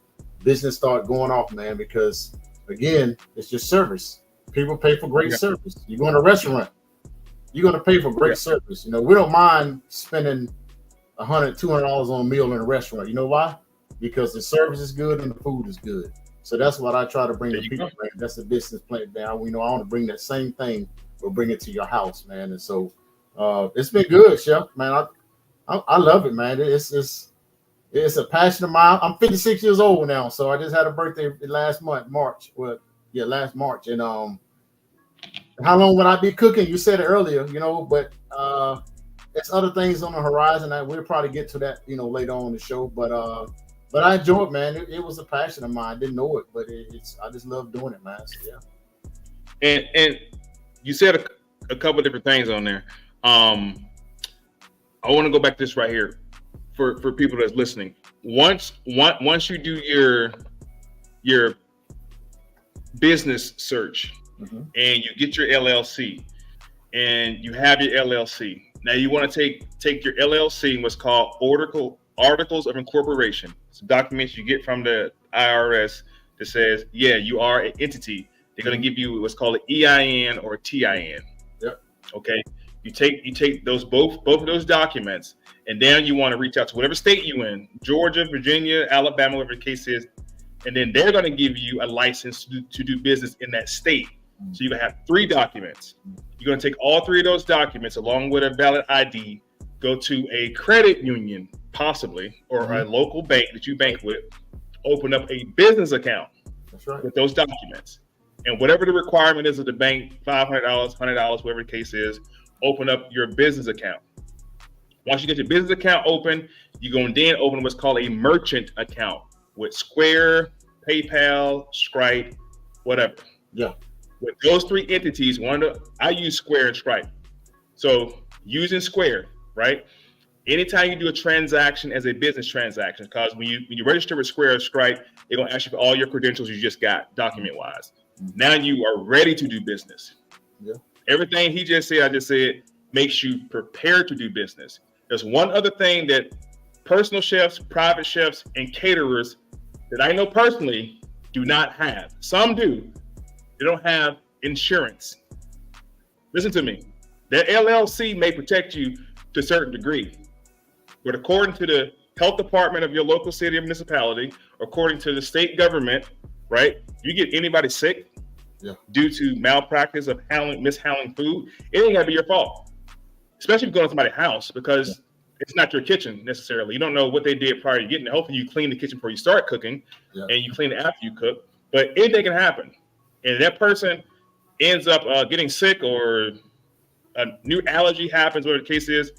business start going off, man, because again, it's just service. People pay for great service. You go in a restaurant, you're going to pay for great service. We don't mind spending $100, $200 on a meal in a restaurant. You know why? Because the service is good and the food is good. So that's what I try to bring to people, man. That's the business plan. Man. I want to bring that same thing, but bring it to your house, man. And so it's been good, Chef, man. I love it, man. It's a passion of mine. I'm 56 years old now, so I just had a birthday last March. Last March. And how long would I be cooking? You said it earlier, but there's other things on the horizon that we'll probably get to that, later on in the show. But I enjoy it, man. It was a passion of mine. I didn't know it, but I just love doing it, man. So, yeah. And you said a couple of different things on there. I want to go back to this right here for people that's listening. Once you do your business search and you get your LLC and you have your LLC. Now you want to take your LLC and what's called articles of incorporation. It's documents you get from the IRS that says, yeah, you are an entity. They're going to give you what's called an EIN or a TIN. Yep. Okay. You take those both of those documents, and then you want to reach out to whatever state you in, Georgia, Virginia, Alabama, whatever the case is, and then they're going to give you a license to do business in that state. So you're going to have 3 documents. You're going to take all 3 of those documents along with a valid ID, go to a credit union, possibly, or a local bank that you bank with, open up a business account. That's right. With those documents. And whatever the requirement is of the bank, $500, $100, whatever the case is, open up your business account. Once you get your business account open, you're going to then open what's called a merchant account with Square, PayPal, Stripe, whatever. Yeah. With those 3 entities, I use Square and Stripe. So using Square, right? Anytime you do a transaction as a business transaction, because when you register with Square or Stripe, they're going to ask you for all your credentials you just got document-wise. Now you are ready to do business. Yeah. Everything he just said, I just said, makes you prepared to do business. There's one other thing that personal chefs, private chefs, and caterers that I know personally do not have. Some do. They don't have insurance. Listen to me. That LLC may protect you to a certain degree, but according to the health department of your local city or municipality, according to the state government, right? You get anybody sick due to malpractice of mishandling food, it ain't gotta be your fault. Especially if you go to somebody's house, because it's not your kitchen necessarily. You don't know what they did prior to getting it. Hopefully you clean the kitchen before you start cooking and you clean it after you cook. But anything can happen. And that person ends up getting sick, or a new allergy happens, whatever the case is,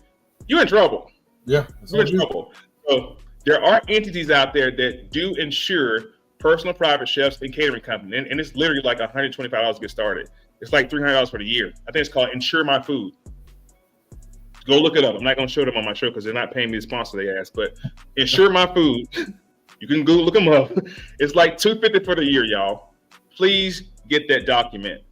you're in trouble. Yeah. You're in trouble. So there are entities out there that do insure personal private chefs and catering companies. And it's literally like $125 to get started. It's like $300 for the year. I think it's called Insure My Food. Go look it up. I'm not going to show them on my show because they're not paying me to sponsor their ass. But Insure My Food, you can go look them up. It's like $250 for the year, y'all. Please get that document.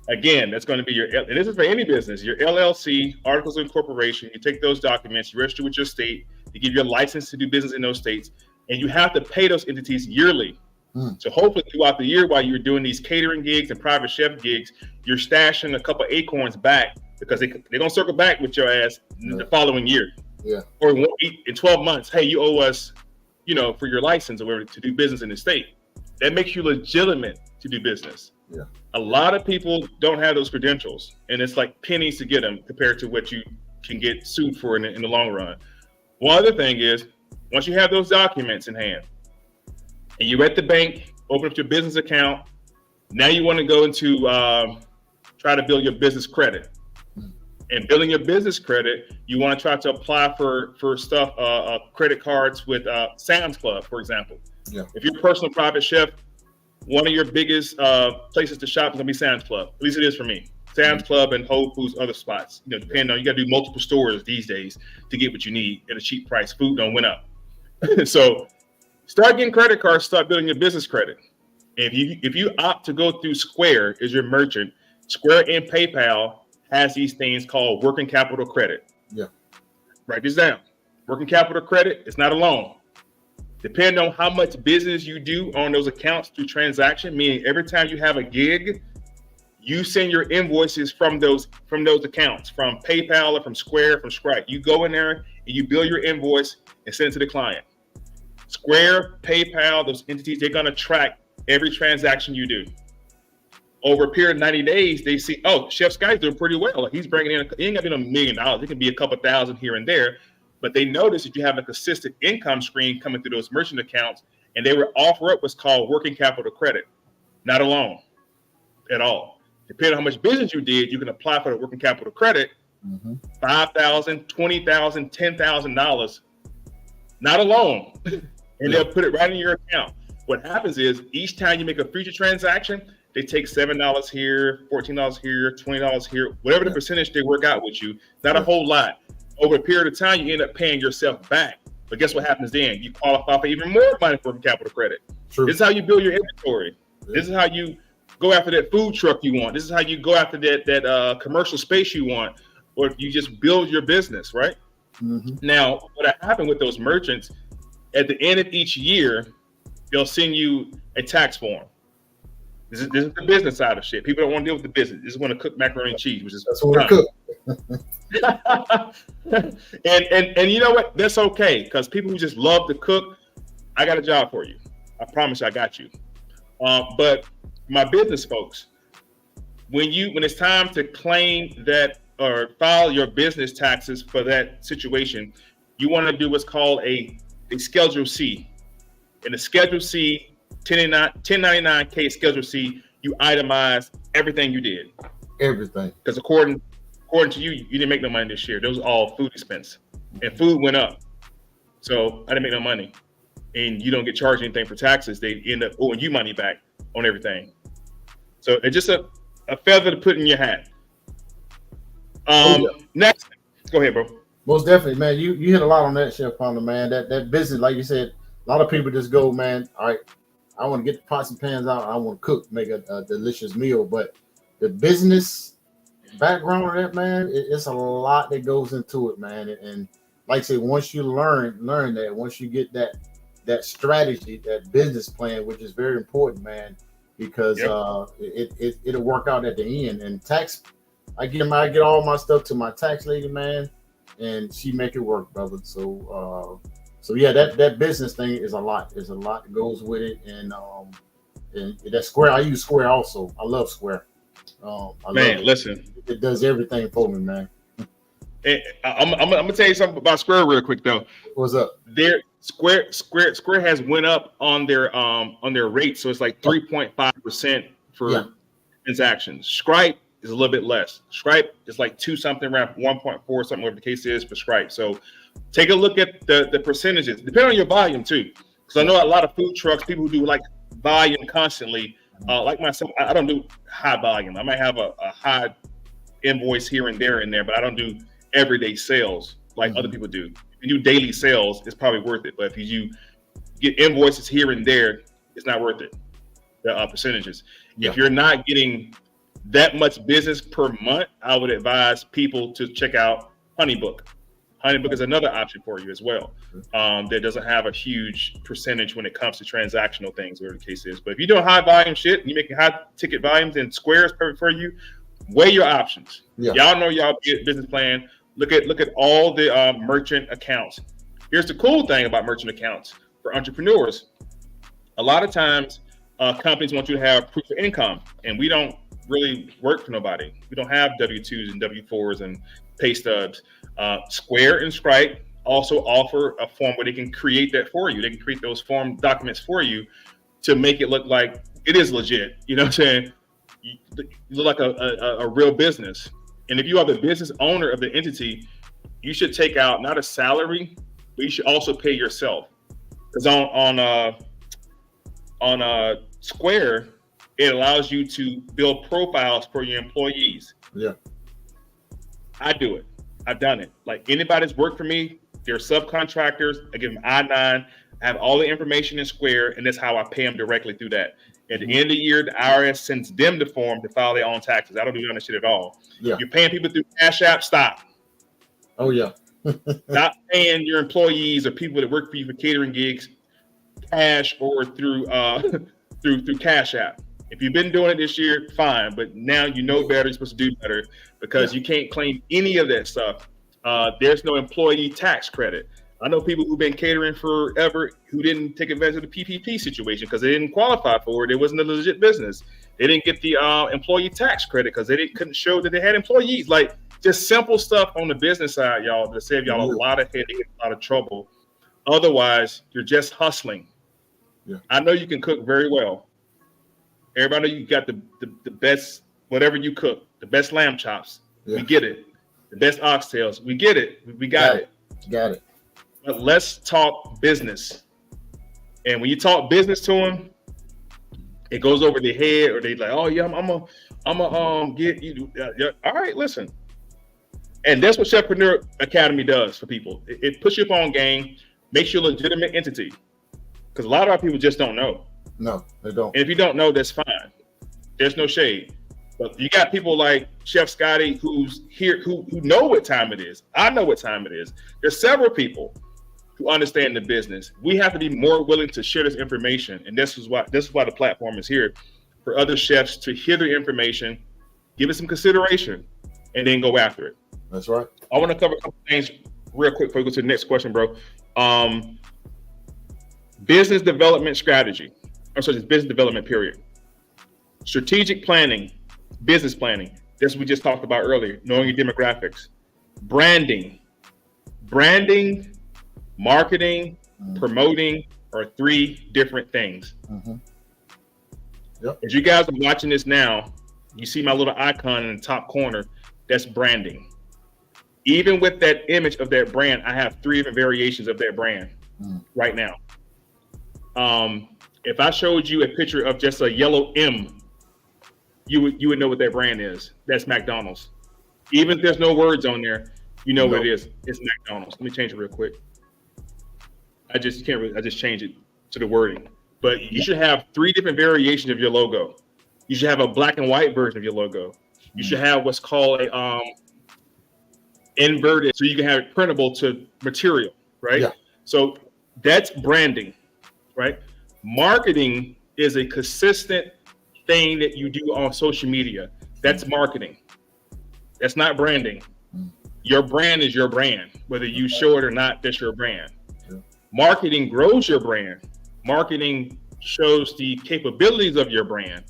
Again, that's going to be and this is for any business, your LLC, articles of incorporation. You take those documents, you register with your state, they give you a license to do business in those states, and you have to pay those entities yearly. So hopefully throughout the year, while you're doing these catering gigs and private chef gigs, you're stashing a couple of acorns back, because they're going to circle back with your ass the following year. Or in 12 months, hey, you owe us, for your license or whatever to do business in the state. That makes you legitimate to do business. A lot of people don't have those credentials, and it's like pennies to get them compared to what you can get sued for in the long run. One other thing is, once you have those documents in hand and you're at the bank, open up your business account, now you want to go into try to build your business credit. And building your business credit, you want to try to apply for stuff, credit cards with Sam's Club, for example. If you're a personal private chef, one of your biggest places to shop is gonna be Sam's Club. At least it is for me. Sam's Club and Whole Foods, other spots. Depending on, you gotta do multiple stores these days to get what you need at a cheap price. Food don't went up. So start getting credit cards, start building your business credit. And if you opt to go through Square as your merchant, Square and PayPal has these things called working capital credit. Write this down. Working capital credit is not a loan. Depending on how much business you do on those accounts through transaction, meaning every time you have a gig, you send your invoices from those accounts, from PayPal or from Square, from Stripe. You go in there and you bill your invoice and send it to the client. Square, PayPal, those entities, they're gonna track every transaction you do. Over a period of 90 days, they see, oh, Chef Scottie's doing pretty well. He's bringing in, he ain't gonna be $1 million. It can be a couple thousand here and there. But they notice that you have a consistent income stream coming through those merchant accounts, and they will offer up what's called working capital credit, not a loan at all. Depending on how much business you did, you can apply for the working capital credit, $5,000, $20,000, $10,000, not a loan, and they'll put it right in your account. What happens is each time you make a future transaction, they take $7 here, $14 here, $20 here, whatever the percentage they work out with you, not a whole lot. Over a period of time, you end up paying yourself back. But guess what happens then? You qualify for even more money for capital credit. This is how you build your inventory. This is how you go after that food truck you want. This is how you go after that commercial space you want, or you just build your business, right? Now, what happened with those merchants, at the end of each year, they'll send you a tax form. This is the business side of shit. People don't want to deal with the business. They just want to cook macaroni and cheese, which is that's what we cook. and you know what? That's okay, because people who just love to cook, I got a job for you. I promise you, I got you. But my business folks, when it's time to claim that or file your business taxes for that situation, you want to do what's called a Schedule C. In the Schedule C, 1099K Schedule C, you itemize everything you did. Everything. Because according to you, you didn't make no money this year. Those are all food expense. And food went up. So I didn't make no money. And you don't get charged anything for taxes. They end up owing you money back on everything. So it's just a feather to put in your hat. Next, go ahead, bro. Most definitely, man. You hit a lot on that, Chef Ponder, man. That business, like you said, a lot of people just go, man, all right, I want to get the pots and pans out. I want to cook, make a delicious meal. But the business background of that, man, it's a lot that goes into it, man. And like I said, once you learn that, once you get that that strategy, that business plan, which is very important, man, because it'll work out at the end. And tax, I get all my stuff to my tax lady, man, and she make it work, brother. So yeah, that business thing is a lot. There's a lot that goes with it, and that Square, I use Square also. I love Square. Listen, it does everything for me, man. I'm gonna tell you something about Square real quick though. What's up? Square has went up on their rate, so it's like 3.5% for transactions. Stripe is a little bit less. Stripe is like 2 something, around 1.4 something, whatever the case is for Stripe. So take a look at the percentages, depending on your volume too. Because I know a lot of food trucks, people who do like volume constantly. Like myself, I don't do high volume. I might have a high invoice here and there, but I don't do everyday sales like other people do. If you do daily sales, it's probably worth it. But if you get invoices here and there, it's not worth it. The percentages. If you're not getting that much business per month, I would advise people to check out Honeybook. Honeybook is another option for you as well. That doesn't have a huge percentage when it comes to transactional things, whatever the case is. But if you're doing high volume shit, and you're making high ticket volumes, and Square is perfect for you, weigh your options. Y'all know y'all business plan. Look at all the merchant accounts. Here's the cool thing about merchant accounts for entrepreneurs. A lot of times, companies want you to have proof of income, and we don't really work for nobody. We don't have W-2s and W-4s and pay stubs. Square and Stripe also offer a form where they can create that for you. They can create those form documents for you to make it look like it is legit. You know what I'm saying? You look like a real business. And if you are the business owner of the entity, you should take out not a salary, but you should also pay yourself. Because on Square, it allows you to build profiles for your employees. Yeah. I do it. I've done it. Like anybody's worked for me, they're subcontractors. I give them I-9. I have all the information in Square, and that's how I pay them directly through that. At the end of the year, the IRS sends them the form to file their own taxes. I don't do none of that shit at all. Yeah. You're paying people through Cash App, stop. Oh, yeah. Not paying your employees or people that work for you for catering gigs cash or through through Cash App. If you've been doing it this year, fine. But now you know better. You're supposed to do better because you can't claim any of that stuff. There's no employee tax credit. I know people who've been catering forever who didn't take advantage of the PPP situation because they didn't qualify for it. It wasn't a legit business. They didn't get the employee tax credit because they couldn't show that they had employees. Like just simple stuff on the business side, y'all, to save y'all a lot of headache, a lot of trouble. Otherwise, you're just hustling. Yeah. I know you can cook very well. Everybody know you got the best, whatever you cook, the best lamb chops. Yeah. We get it. The best oxtails. We get it. We got it. Got it. But let's talk business. And when you talk business to them, it goes over their head, or they like, oh yeah, I'm a get you. All right, listen. And that's what Chefprenur Academy does for people. It puts you up on game, makes you a legitimate entity. Because a lot of our people just don't know. No, they don't. And if you don't know, that's fine. There's no shade. But you got people like Chef Scottie who's here, who know what time it is. I know what time it is. There's several people who understand the business. We have to be more willing to share this information. And this is why the platform is here, for other chefs to hear the information, give it some consideration, and then go after it. That's right. I want to cover a couple things real quick before we go to the next question, bro. Business development strategy. I'm sorry, it's business development period. Strategic planning, business planning. That's what we just talked about earlier, knowing your demographics. Branding, marketing, promoting are 3 different things. Mm-hmm. Yep. As you guys are watching this now, you see my little icon in the top corner. That's branding. Even with that image of that brand, I have 3 different variations of that brand right now. If I showed you a picture of just a yellow M, you would know what that brand is. That's McDonald's. Even if there's no words on there, you know what it is. It's McDonald's. Let me change it real quick. I just changed it to the wording. But you should have 3 different variations of your logo. You should have a black and white version of your logo. You should have what's called a inverted, so you can have it printable to material, right? Yeah. So that's branding. right? Marketing is a consistent thing that you do on social media. That's marketing. That's not branding. Your brand is your brand. Whether you show it or not, that's your brand. Marketing grows your brand. Marketing shows the capabilities of your brand.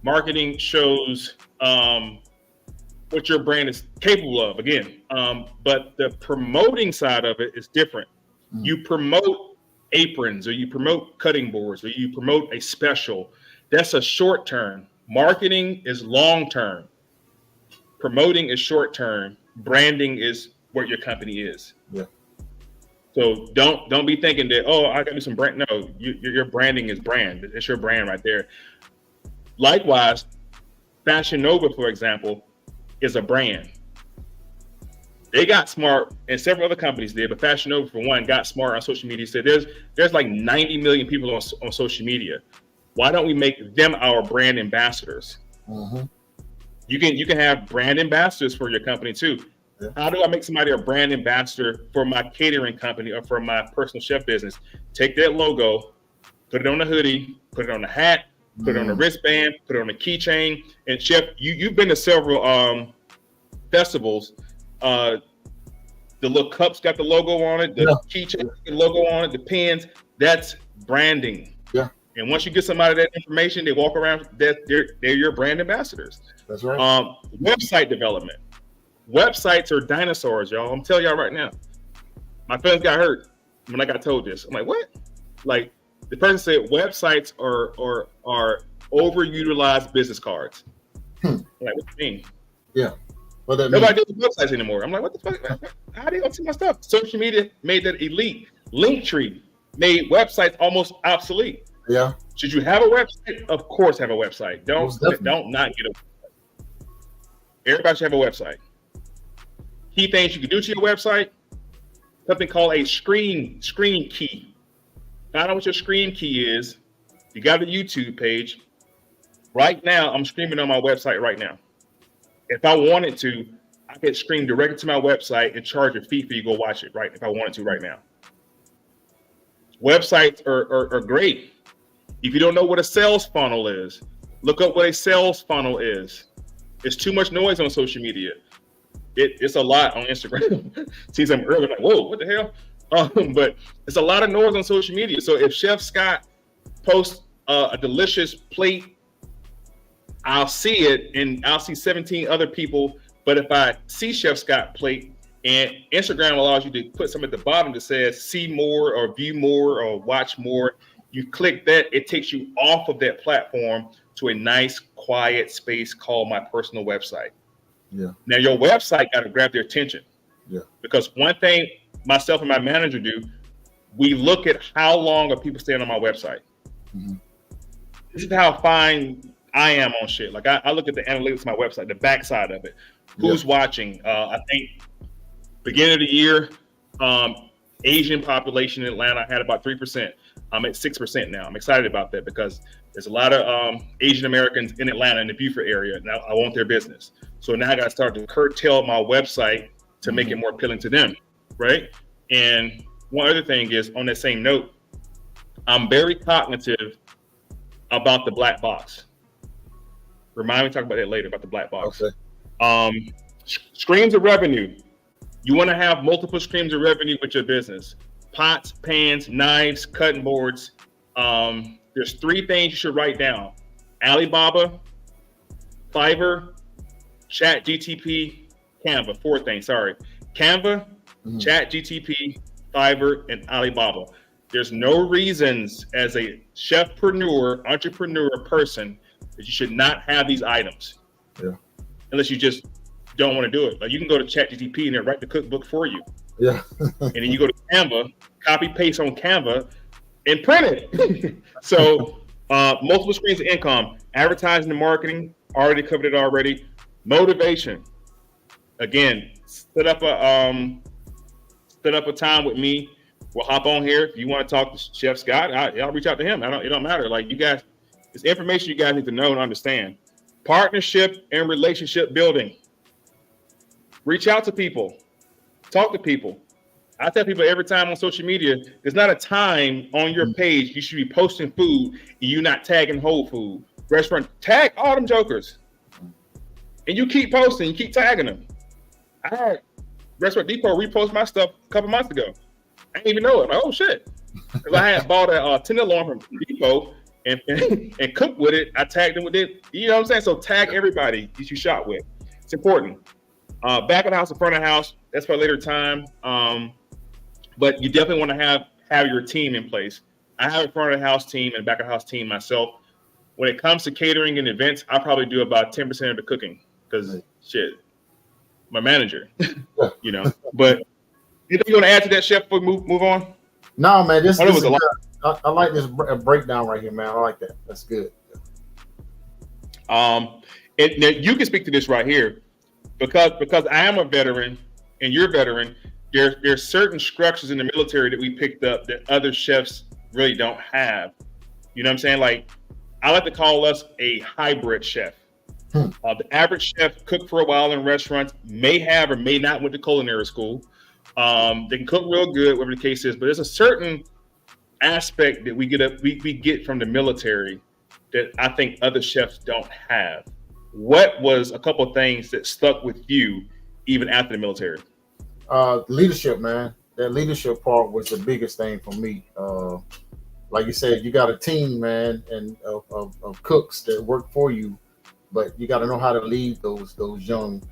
Marketing shows what your brand is capable of, again. But the promoting side of it is different. You promote aprons, or you promote cutting boards, or you promote a special. That's a short term. Marketing is long term. Promoting is short term. Branding is what your company is. Yeah. So don't be thinking that, oh, I gotta do some brand. No, your branding is brand. It's your brand right there. Likewise, Fashion Nova, for example, is a brand. They got smart, and several other companies did, but Fashion Nova, for one, got smart on social media. Said there's like 90 million people on social media. Why don't we make them our brand ambassadors? Mm-hmm. You can have brand ambassadors for your company too. Yeah. How do I make somebody a brand ambassador for my catering company or for my personal chef business? Take that logo, put it on a hoodie, put it on a hat, put it on a wristband, put it on a keychain. And Chef, you've been to several festivals. The little cups got the logo on it, the keychain got the logo on it, the pins. That's branding. Yeah. And once you get somebody that information, they walk around. They're your brand ambassadors. That's right. Website development. Websites are dinosaurs, y'all. I'm telling y'all right now. My friends got hurt when I got told this. I'm like, what? Like, the person said websites are overutilized business cards. I'm like, what do you mean? Yeah. Well, nobody does websites anymore. I'm like, what the fuck? How do you gonna see my stuff? Social media made that elite. Linktree made websites almost obsolete. Yeah. Should you have a website? Of course, have a website. Don't not get a website. Everybody should have a website. Key things you can do to your website, something called a screen key. Find out what your screen key is. You got a YouTube page. Right now, I'm streaming on my website right now. If I wanted to, I could stream directly to my website and charge a fee for you to go watch it, right? If I wanted to right now. Websites are great. If you don't know what a sales funnel is, look up what a sales funnel is. It's too much noise on social media. It's a lot on Instagram. See something earlier, like, whoa, what the hell? But it's a lot of noise on social media. So if Chef Scott posts a delicious plate, I'll see it and I'll see 17 other people. But if I see Chef Scott plate, and Instagram allows you to put something at the bottom that says see more or view more or watch more, you click that, it takes you off of that platform to a nice quiet space called my personal website. Yeah. Now your website got to grab their attention. Yeah. Because one thing myself and my manager do, we look at how long are people staying on my website. Mm-hmm. This is how fine I am on shit. Like I look at the analytics of my website, the backside of it. Who's watching? I think beginning of the year, Asian population in Atlanta had about 3%. I'm at 6% now. I'm excited about that because there's a lot of Asian Americans in Atlanta in the Beaufort area. Now I want their business. So now I got to start to curtail my website to make it more appealing to them, right? And one other thing is, on that same note, I'm very cognitive about the black box. Remind me to talk about that later, about the black box. Okay. Streams of revenue. You want to have multiple streams of revenue with your business. Pots, pans, knives, cutting boards. There's 3 things you should write down. Alibaba, Fiverr, ChatGTP, Canva. 4 things, sorry. Canva, ChatGTP, Fiverr, and Alibaba. There's no reasons as a chefpreneur, entrepreneur person that you should not have these items. Yeah. Unless you just don't want to do it. Like you can go to ChatGTP and they'll write the cookbook for you. Yeah. And then you go to Canva, copy paste on Canva, and print it. So multiple streams of income, advertising and marketing, already covered it already. Motivation. Again, set up a time with me. We'll hop on here. If you want to talk to Chef Scott, I'll reach out to him. It don't matter. Like you guys, it's information you guys need to know and understand. Partnership and relationship building. Reach out to people. Talk to people. I tell people every time on social media, there's not a time on your page you should be posting food and you not tagging Whole Food restaurant. Tag all them jokers, and you keep posting, you keep tagging them. I had Restaurant Depot repost my stuff a couple months ago. I didn't even know it. I'm like, oh shit, because I had bought a tenderloin from Depot and cooked with it. I tagged them with it. You know what I'm saying? So tag everybody that you shop with. It's important. Back of the house and front of the house, that's for a later time. But you definitely want to have your team in place. I have a front of the house team and back of the house team myself. When it comes to catering and events, I probably do about 10% of the cooking because shit, my manager, you know. But you think you want to add to that, Chef? Before we move on? No, man. This was a lot. I like this breakdown right here, man. I like that. That's good. And now you can speak to this right here because I am a veteran and you're a veteran. There's certain structures in the military that we picked up that other chefs really don't have. You know what I'm saying? Like, I like to call us a hybrid chef. The average chef cooked for a while in restaurants, may have or may not went to culinary school. They can cook real good, whatever the case is, but there's a certain aspect that we get from the military that I think other chefs don't have. What was a couple of things that stuck with you even after the military? Leadership, man. That leadership part was the biggest thing for me. Like you said, you got a team, man, and of cooks that work for you, but you got to know how to lead those young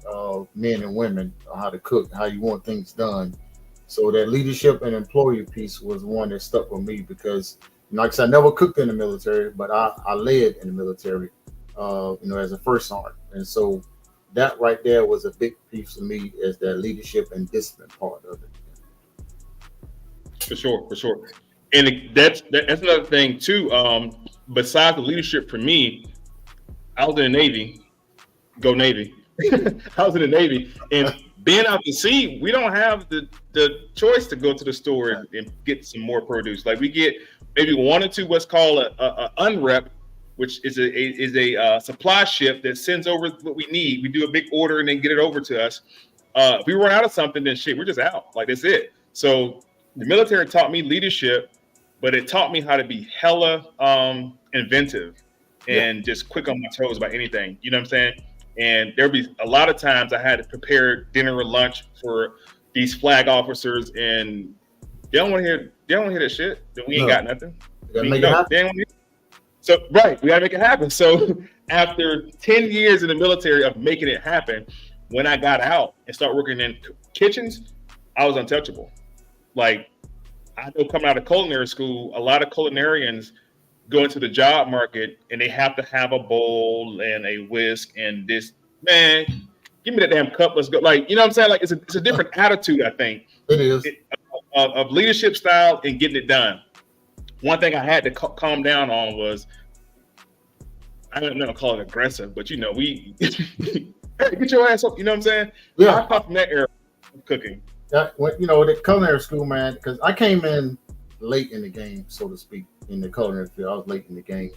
men and women, how to cook, how you want things done. So that leadership and employee piece was one that stuck with me because, like I said, I never cooked in the military, but I led in the military, as a first sergeant, and so that right there was a big piece for me as that leadership and discipline part of it. For sure. And that's another thing too. Besides the leadership, for me, I was in the Navy. Go Navy! I was in the Navy, and being out to sea, we don't have the choice to go to the store and get some more produce. Like we get maybe one or two what's called a unrep, which is a supply ship that sends over what we need. We do a big order and then get it over to us. If we run out of something, then shit, we're just out. Like that's it. So the military taught me leadership, but it taught me how to be hella inventive and just quick on my toes about anything. You know what I'm saying? And there'd be a lot of times I had to prepare dinner or lunch for these flag officers, and they don't want to hear that shit. That we ain't got nothing. So right, we gotta make it happen. So after 10 years in the military of making it happen, when I got out and started working in kitchens, I was untouchable. Like, I know coming out of culinary school, a lot of culinarians go into the job market and they have to have a bowl and a whisk and this. Man, give me that damn cup. Let's go. Like, you know what I'm saying? Like, it's a different attitude, I think. It is. Of leadership style and getting it done. One thing I had to calm down on was, I don't know how to call it aggressive, but we hey, get your ass up. You know what I'm saying? Yeah. I come from that era of cooking. The culinary school, man, because I came in late in the game, so to speak, in the culinary field. I was late in the game,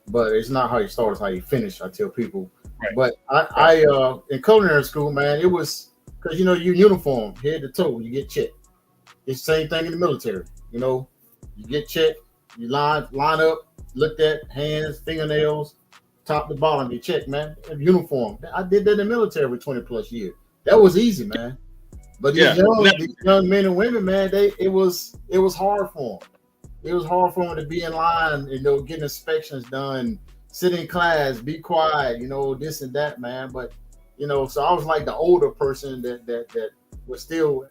but it's not how you start, it's how you finish. I tell people. Right. But I in culinary school, man, it was because you uniform head to toe, you get checked. It's the same thing in the military. You get checked, you line up, looked at hands, fingernails, top to bottom, you check, man. Uniform. I did that in the military for 20 plus years. That was easy, man. But these young men and women, man, it was hard for them. It was hard for them to be in line, getting inspections done, sit in class, be quiet, this and that, man. But so I was like the older person that was still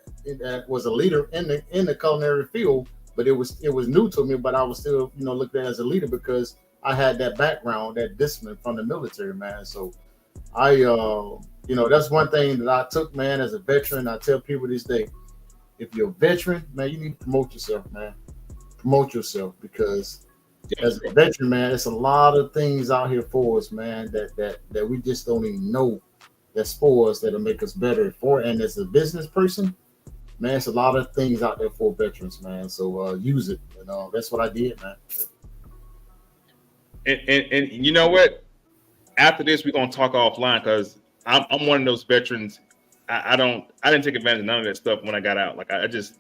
was a leader in the culinary field, but it was new to me. But I was still looked at as a leader because I had that background, that discipline from the military, man. So I that's one thing that I took, man, as a veteran. I tell people this day, if you're a veteran, man, you need to promote yourself, man. Promote yourself because as a veteran, man, it's a lot of things out here for us, man, that we just don't even know that's for us that'll make us better for. And as a business person, man, it's a lot of things out there for veterans, man. So use it. That's what I did, man. And you know what? After this, we're gonna talk offline because I'm one of those veterans. I didn't take advantage of none of that stuff when I got out. Like I just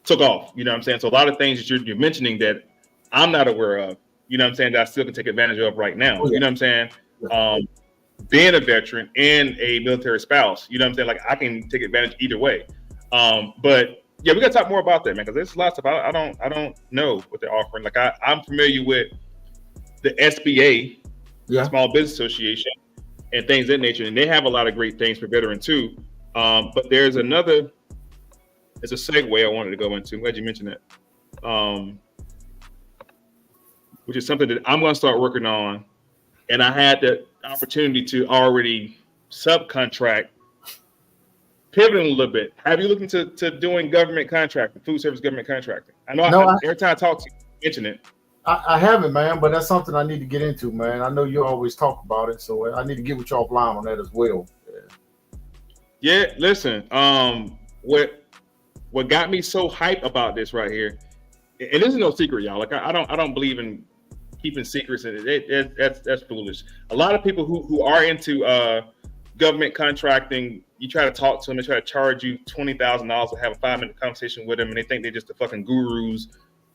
took off. You know what I'm saying? So a lot of things that you're mentioning that I'm not aware of, you know what I'm saying, that I still can take advantage of right now. You know what I'm saying? Being a veteran and a military spouse, you know what I'm saying? Like I can take advantage either way. But yeah, we got to talk more about that, man, because there's lots of I don't know what they're offering. Like I'm familiar with the SBA, Small Business Association, and things of that nature, and they have a lot of great things for veterans too. But there's a segue I wanted to go into. I'm glad you mentioned that. Which is something that I'm going to start working on. And I had the opportunity to already subcontract, pivoting a little bit. Have you looked into doing government contracting, food service government contracting? I know every time I talk to you, you mention it. I haven't, man, but that's something I need to get into, man. I know you always talk about it, so I need to get with you offline on that as well. Yeah, listen, what got me so hyped about this right here, and this is no secret, y'all. Like I don't believe in keeping secrets, and that's foolish. A lot of people who are into government contracting, you try to talk to them, they try to charge you $20,000 to have a 5-minute conversation with them, and they think they're just the fucking gurus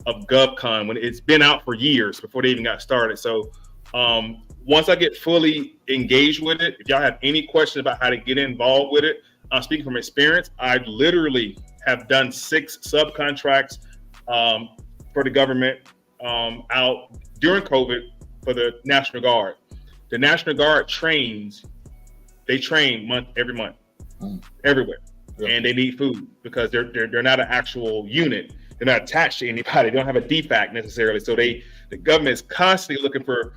of GovCon when it's been out for years before they even got started. So once I get fully engaged with it, if y'all have any questions about how to get involved with it, speaking from experience, I literally have done 6 subcontracts for the government out during COVID for the National Guard. The National Guard trains every month, everywhere. And they need food because they're not an actual unit. They're not attached to anybody. They don't have a DFAC necessarily. So the government is constantly looking for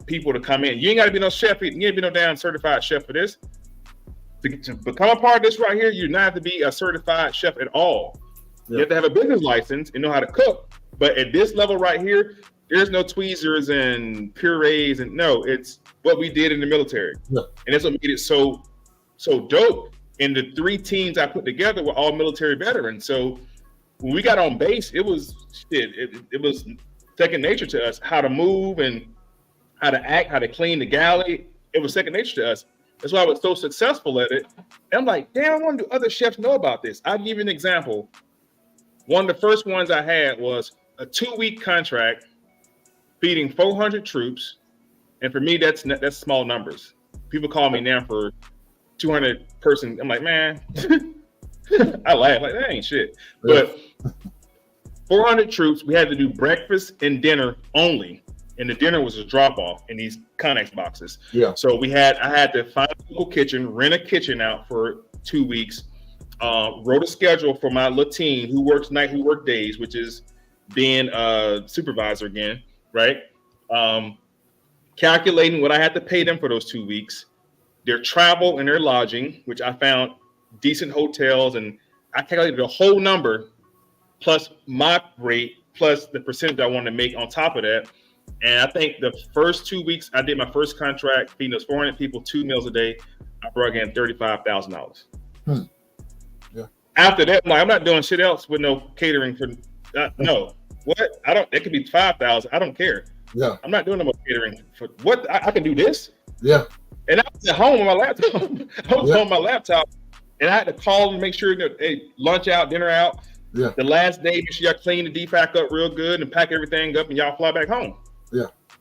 people to come in. You ain't got to be no chef. You ain't got to be no damn certified chef for this. To become a part of this right here, you do not have to be a certified chef at all. You have to have a business license and know how to cook. But at this level right here, there's no tweezers and purees, and no, it's what we did in the military. And that's what made it so dope. And the 3 teams I put together were all military veterans. So when we got on base, it was second nature to us how to move and how to act, how to clean the galley. It was second nature to us. That's why I was so successful at it. And I'm like, damn, I want to do other chefs know about this. I'll give you an example. One of the first ones I had was a 2-week contract feeding 400 troops. And for me, that's small numbers. People call me now for 200 person. I'm like, man, I laugh like that ain't shit. But 400 troops, we had to do breakfast and dinner only. And the dinner was a drop off in these Connex boxes. So I had to find a local kitchen, rent a kitchen out for 2 weeks, wrote a schedule for my little team who works night, who work days, which is being a supervisor again, right? Calculating what I had to pay them for those 2 weeks, their travel and their lodging, which I found decent hotels, and I calculated the whole number plus my rate plus the percentage I wanted to make on top of that. And I think the first 2 weeks I did my first contract feeding those 400 people 2 meals a day, I brought in $35,000. After that, I'm not doing shit else with no catering for no. What? It could be 5,000. I don't care. I'm not doing no more catering for what I can do this. And I was at home on my laptop. I was on my laptop, and I had to call and make sure that lunch out, dinner out. The last day, make sure y'all clean the DFAC up real good and pack everything up, and y'all fly back home.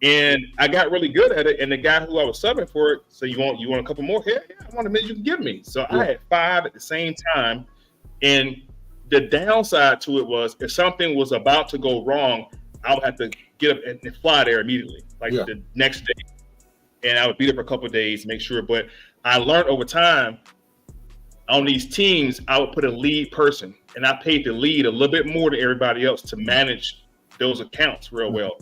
And I got really good at it. And the guy who I was subbing for it said, "You want a couple more?" Yeah, I want a minute you can give me. So I had 5 at the same time. And the downside to it was if something was about to go wrong, I would have to get up and fly there immediately, the next day. And I would be there for a couple of days to make sure. But I learned over time on these teams, I would put a lead person, and I paid the lead a little bit more than everybody else to manage those accounts real well.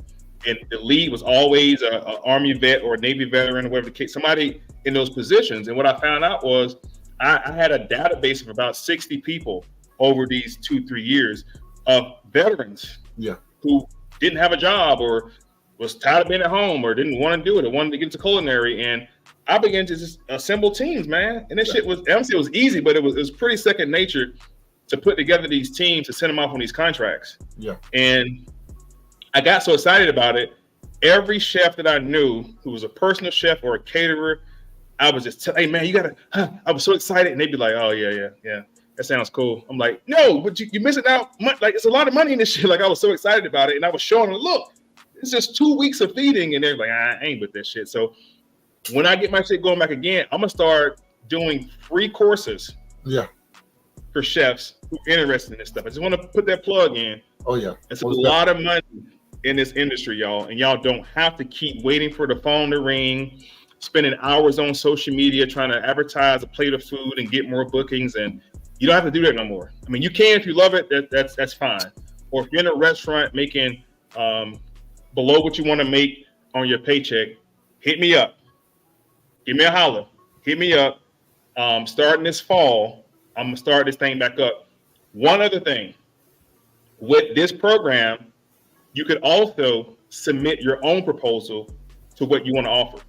And the lead was always an Army vet or a Navy veteran or whatever the case, somebody in those positions. And what I found out was I had a database of about 60 people over these 2-3 years of veterans who didn't have a job or was tired of being at home or didn't want to do it or wanted to get into culinary. And I began to just assemble teams, man. And this shit was, I don't say it was easy, but it was pretty second nature to put together these teams to send them off on these contracts. And I got so excited about it. Every chef that I knew who was a personal chef or a caterer, I was just hey man, you gotta, I was so excited. And they'd be like, oh yeah. that sounds cool. I'm like, no, but you're missing out. Like, it's a lot of money in this shit. Like, I was so excited about it. And I was showing them, look, it's just 2 weeks of feeding. And they're like, I ain't with that shit. So when I get my shit going back again, I'm going to start doing free courses. Yeah. For chefs who are interested in this stuff. I just want to put that plug in. Oh, yeah. It's a lot of money in this industry, y'all. And y'all don't have to keep waiting for the phone to ring, spending hours on social media trying to advertise a plate of food and get more bookings. And you don't have to do that no more. I mean, you can if you love it, that's fine. Or if you're in a restaurant making below what you want to make on your paycheck, hit me up. Give me a holler. Hit me up. Starting this fall, I'm going to start this thing back up. One other thing. With this program, you could also submit your own proposal to what you want to offer.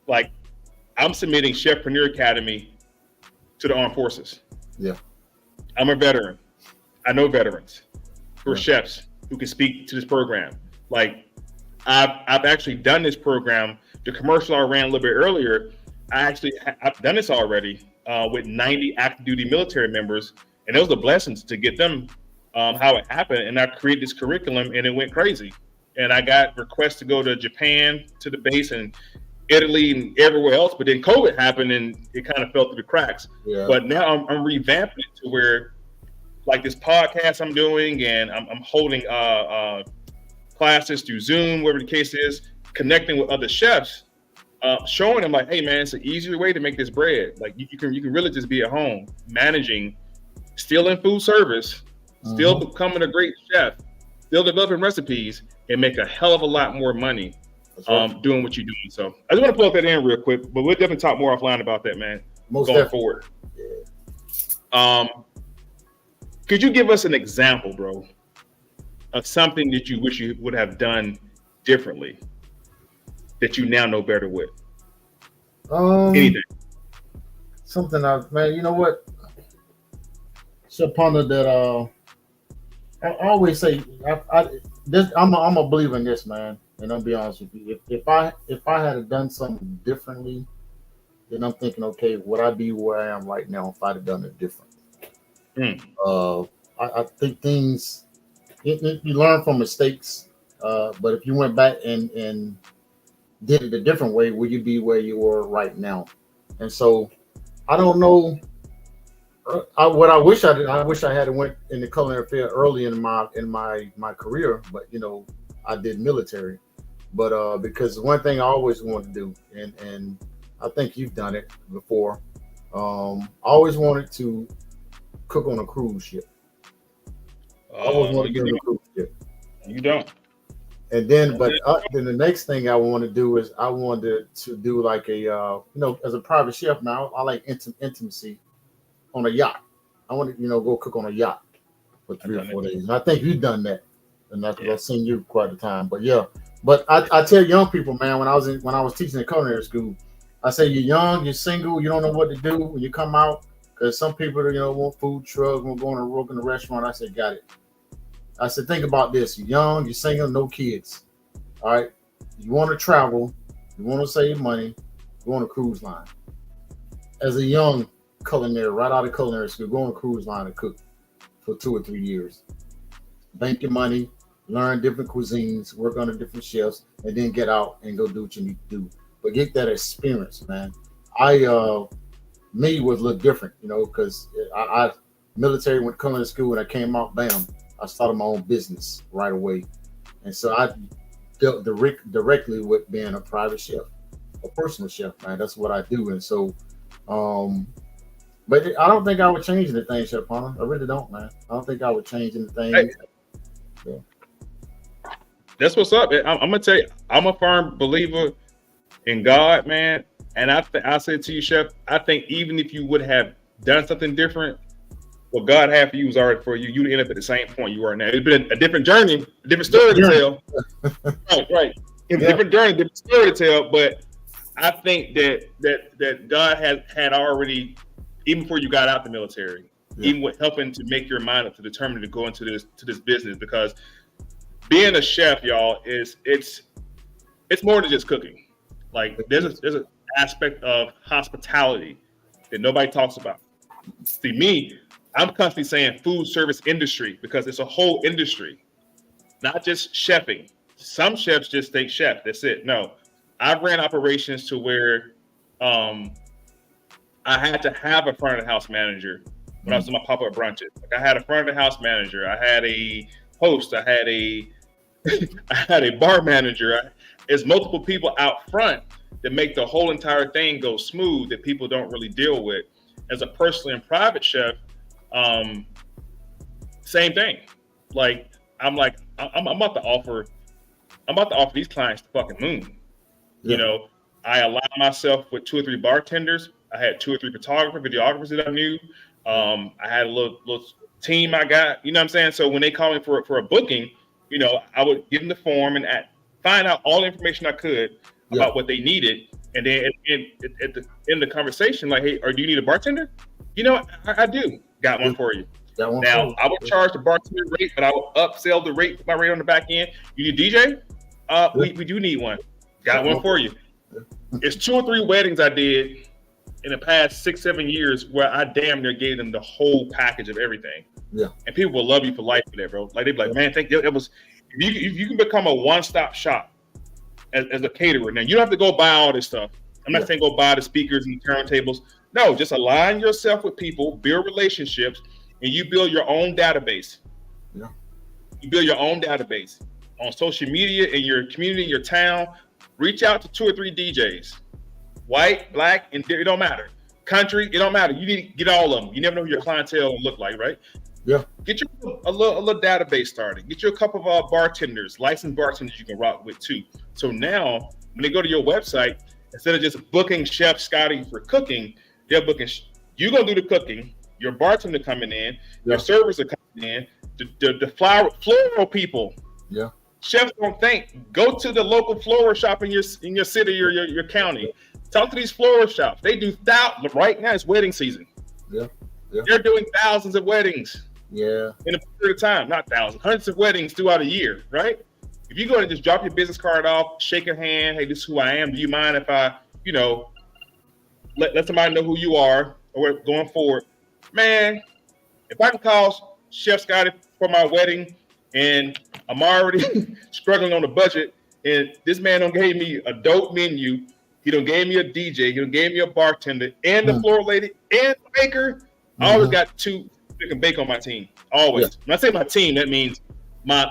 Like, I'm submitting Chefprenur Academy to the Armed Forces. Yeah. I'm a veteran. I know veterans who are chefs who can speak to this program. Like, I've actually done this program. The commercial I ran a little bit earlier, I've done this already with 90 active duty military members. And it was a blessing to get them how it happened. And I created this curriculum and it went crazy. And I got requests to go to Japan, to the base, and Italy and everywhere else. But then COVID happened and it kind of fell through the cracks. Yeah. But now I'm revamping it to where, like, this podcast I'm doing, and I'm holding classes through Zoom, whatever the case is, connecting with other chefs, showing them, like, hey man, it's an easier way to make this bread. Like, you can really just be at home managing, still in food service, still becoming a great chef, still developing recipes, and make a hell of a lot more money doing what you're doing. So I just want to plug that in real quick, but we'll definitely talk more offline about that, man. Going forward. Could you give us an example, bro, of something that you wish you would have done differently that you now know better with? Anything. Something man, you know what? Chefprenur, that I always say, I'm a believer in this, man. And I'll be honest with you. If I had done something differently, then I'm thinking, okay, would I be where I am right now if I'd have done it different? I think things, you learn from mistakes, but if you went back and did it a different way, would you be where you were right now? And so I don't know. What I wish I did, I wish I had went in the culinary field early in my career, but I did military. But because one thing I always wanted to do, and I think you've done it before, I always wanted to cook on a cruise ship. I always wanted to do a cruise ship. You don't. And then, but then the next thing I want to do is I wanted to do like a, as a private chef now, I like intimacy on a yacht. I want to, go cook on a yacht for 3 or 4 days. And I think you've done that, and I've seen you quite a time. But yeah, but I tell young people, man, when I was teaching at culinary school, I say, you're young, you're single, you don't know what to do when you come out, because some people, want food trucks, want to go on a work in a restaurant. I said, got it. I said, think about this. You're young, you're single, no kids. All right. You want to travel, you want to save money, go on a cruise line. As a young culinary, right out of culinary school, go on a cruise line and cook for 2 or 3 years. Bank your money, learn different cuisines, work under different chefs, and then get out and go do what you need to do. But get that experience, man. Me was a little different, because I military, went to culinary school, and I came out, bam, I started my own business right away. And so I dealt directly with being a private chef, a personal chef, man. That's what I do. And so, but I don't think I would change anything, Chefprenur. I really don't, man. I don't think I would change anything. Hey, yeah. That's what's up. I'm going to tell you, I'm a firm believer in God, man. And I say to you, Chef, I think even if you would have done something different, what God had for you was already for you. You'd end up at the same point you are now. It's been a different journey, a different story to tell. Right. It's a different journey, different story to tell. But I think that God had already, even before you got out the military, even with helping to make your mind up to determine to go into this business, because being a chef, y'all, it's more than just cooking. Like there's an aspect of hospitality that nobody talks about. See me, I'm constantly saying food service industry because it's a whole industry, not just chefing. Some chefs just think chef. That's it. No, I ran operations to where I had to have a front of the house manager when I was doing my pop-up brunches. Like I had a front of the house manager. I had a host. I had a I had a bar manager. There's multiple people out front that make the whole entire thing go smooth that people don't really deal with. As a personal and private chef, same thing. Like I'm about to offer these clients the fucking moon. Yeah. You know, I allowed myself with 2 or 3 bartenders. I had 2 or 3 photographers, videographers that I knew. I had a little team I got. You know what I'm saying? So when they call me for a booking, you know, I would give them the form and find out all the information I could about what they needed. And then at the end of the conversation, like, hey, or do you need a bartender? You know, I do. Got one for you. Now, I would charge the bartender rate, but I will upsell the rate, my rate on the back end. You need a DJ? We do need one. Got one for you. It's 2 or 3 weddings I did in the past 6-7 years where I damn near gave them the whole package of everything. Yeah. And people will love you for life for that, bro. Like they'd be like, man, think it was. If you can become a one-stop shop as a caterer. Now you don't have to go buy all this stuff. I'm not saying go buy the speakers and the turntables. No, just align yourself with people, build relationships, and you build your own database. Yeah. You build your own database on social media in your community, your town. Reach out to 2 or 3 DJs, white, black, and it don't matter. Country, it don't matter. You need to get all of them. You never know who your clientele will look like, right? Yeah. Get you a little database started. Get you a couple of bartenders, licensed bartenders you can rock with too. So now when they go to your website, instead of just booking Chef Scottie for cooking, they're booking. You're gonna do the cooking. Your bartender coming in. Your servers are coming in. The floral people. Yeah. Chefs don't think. Go to the local floral shop in your city or your county. Talk to these floral shops. They do thousands. Right now it's wedding season. Yeah. They're doing thousands of weddings. Yeah. In a period of time, not thousands, hundreds of weddings throughout a year, right? If you go and just drop your business card off, shake your hand, hey, this is who I am. Do you mind if I, let somebody know who you are or going forward? Man, if I can call Chef Scottie for my wedding and I'm already struggling on the budget and this man done gave me a dope menu, he done gave me a DJ, he done gave me a bartender and the floor lady and the baker, I always got 2 that can bake on my team. Always. Yeah. When I say my team, that means my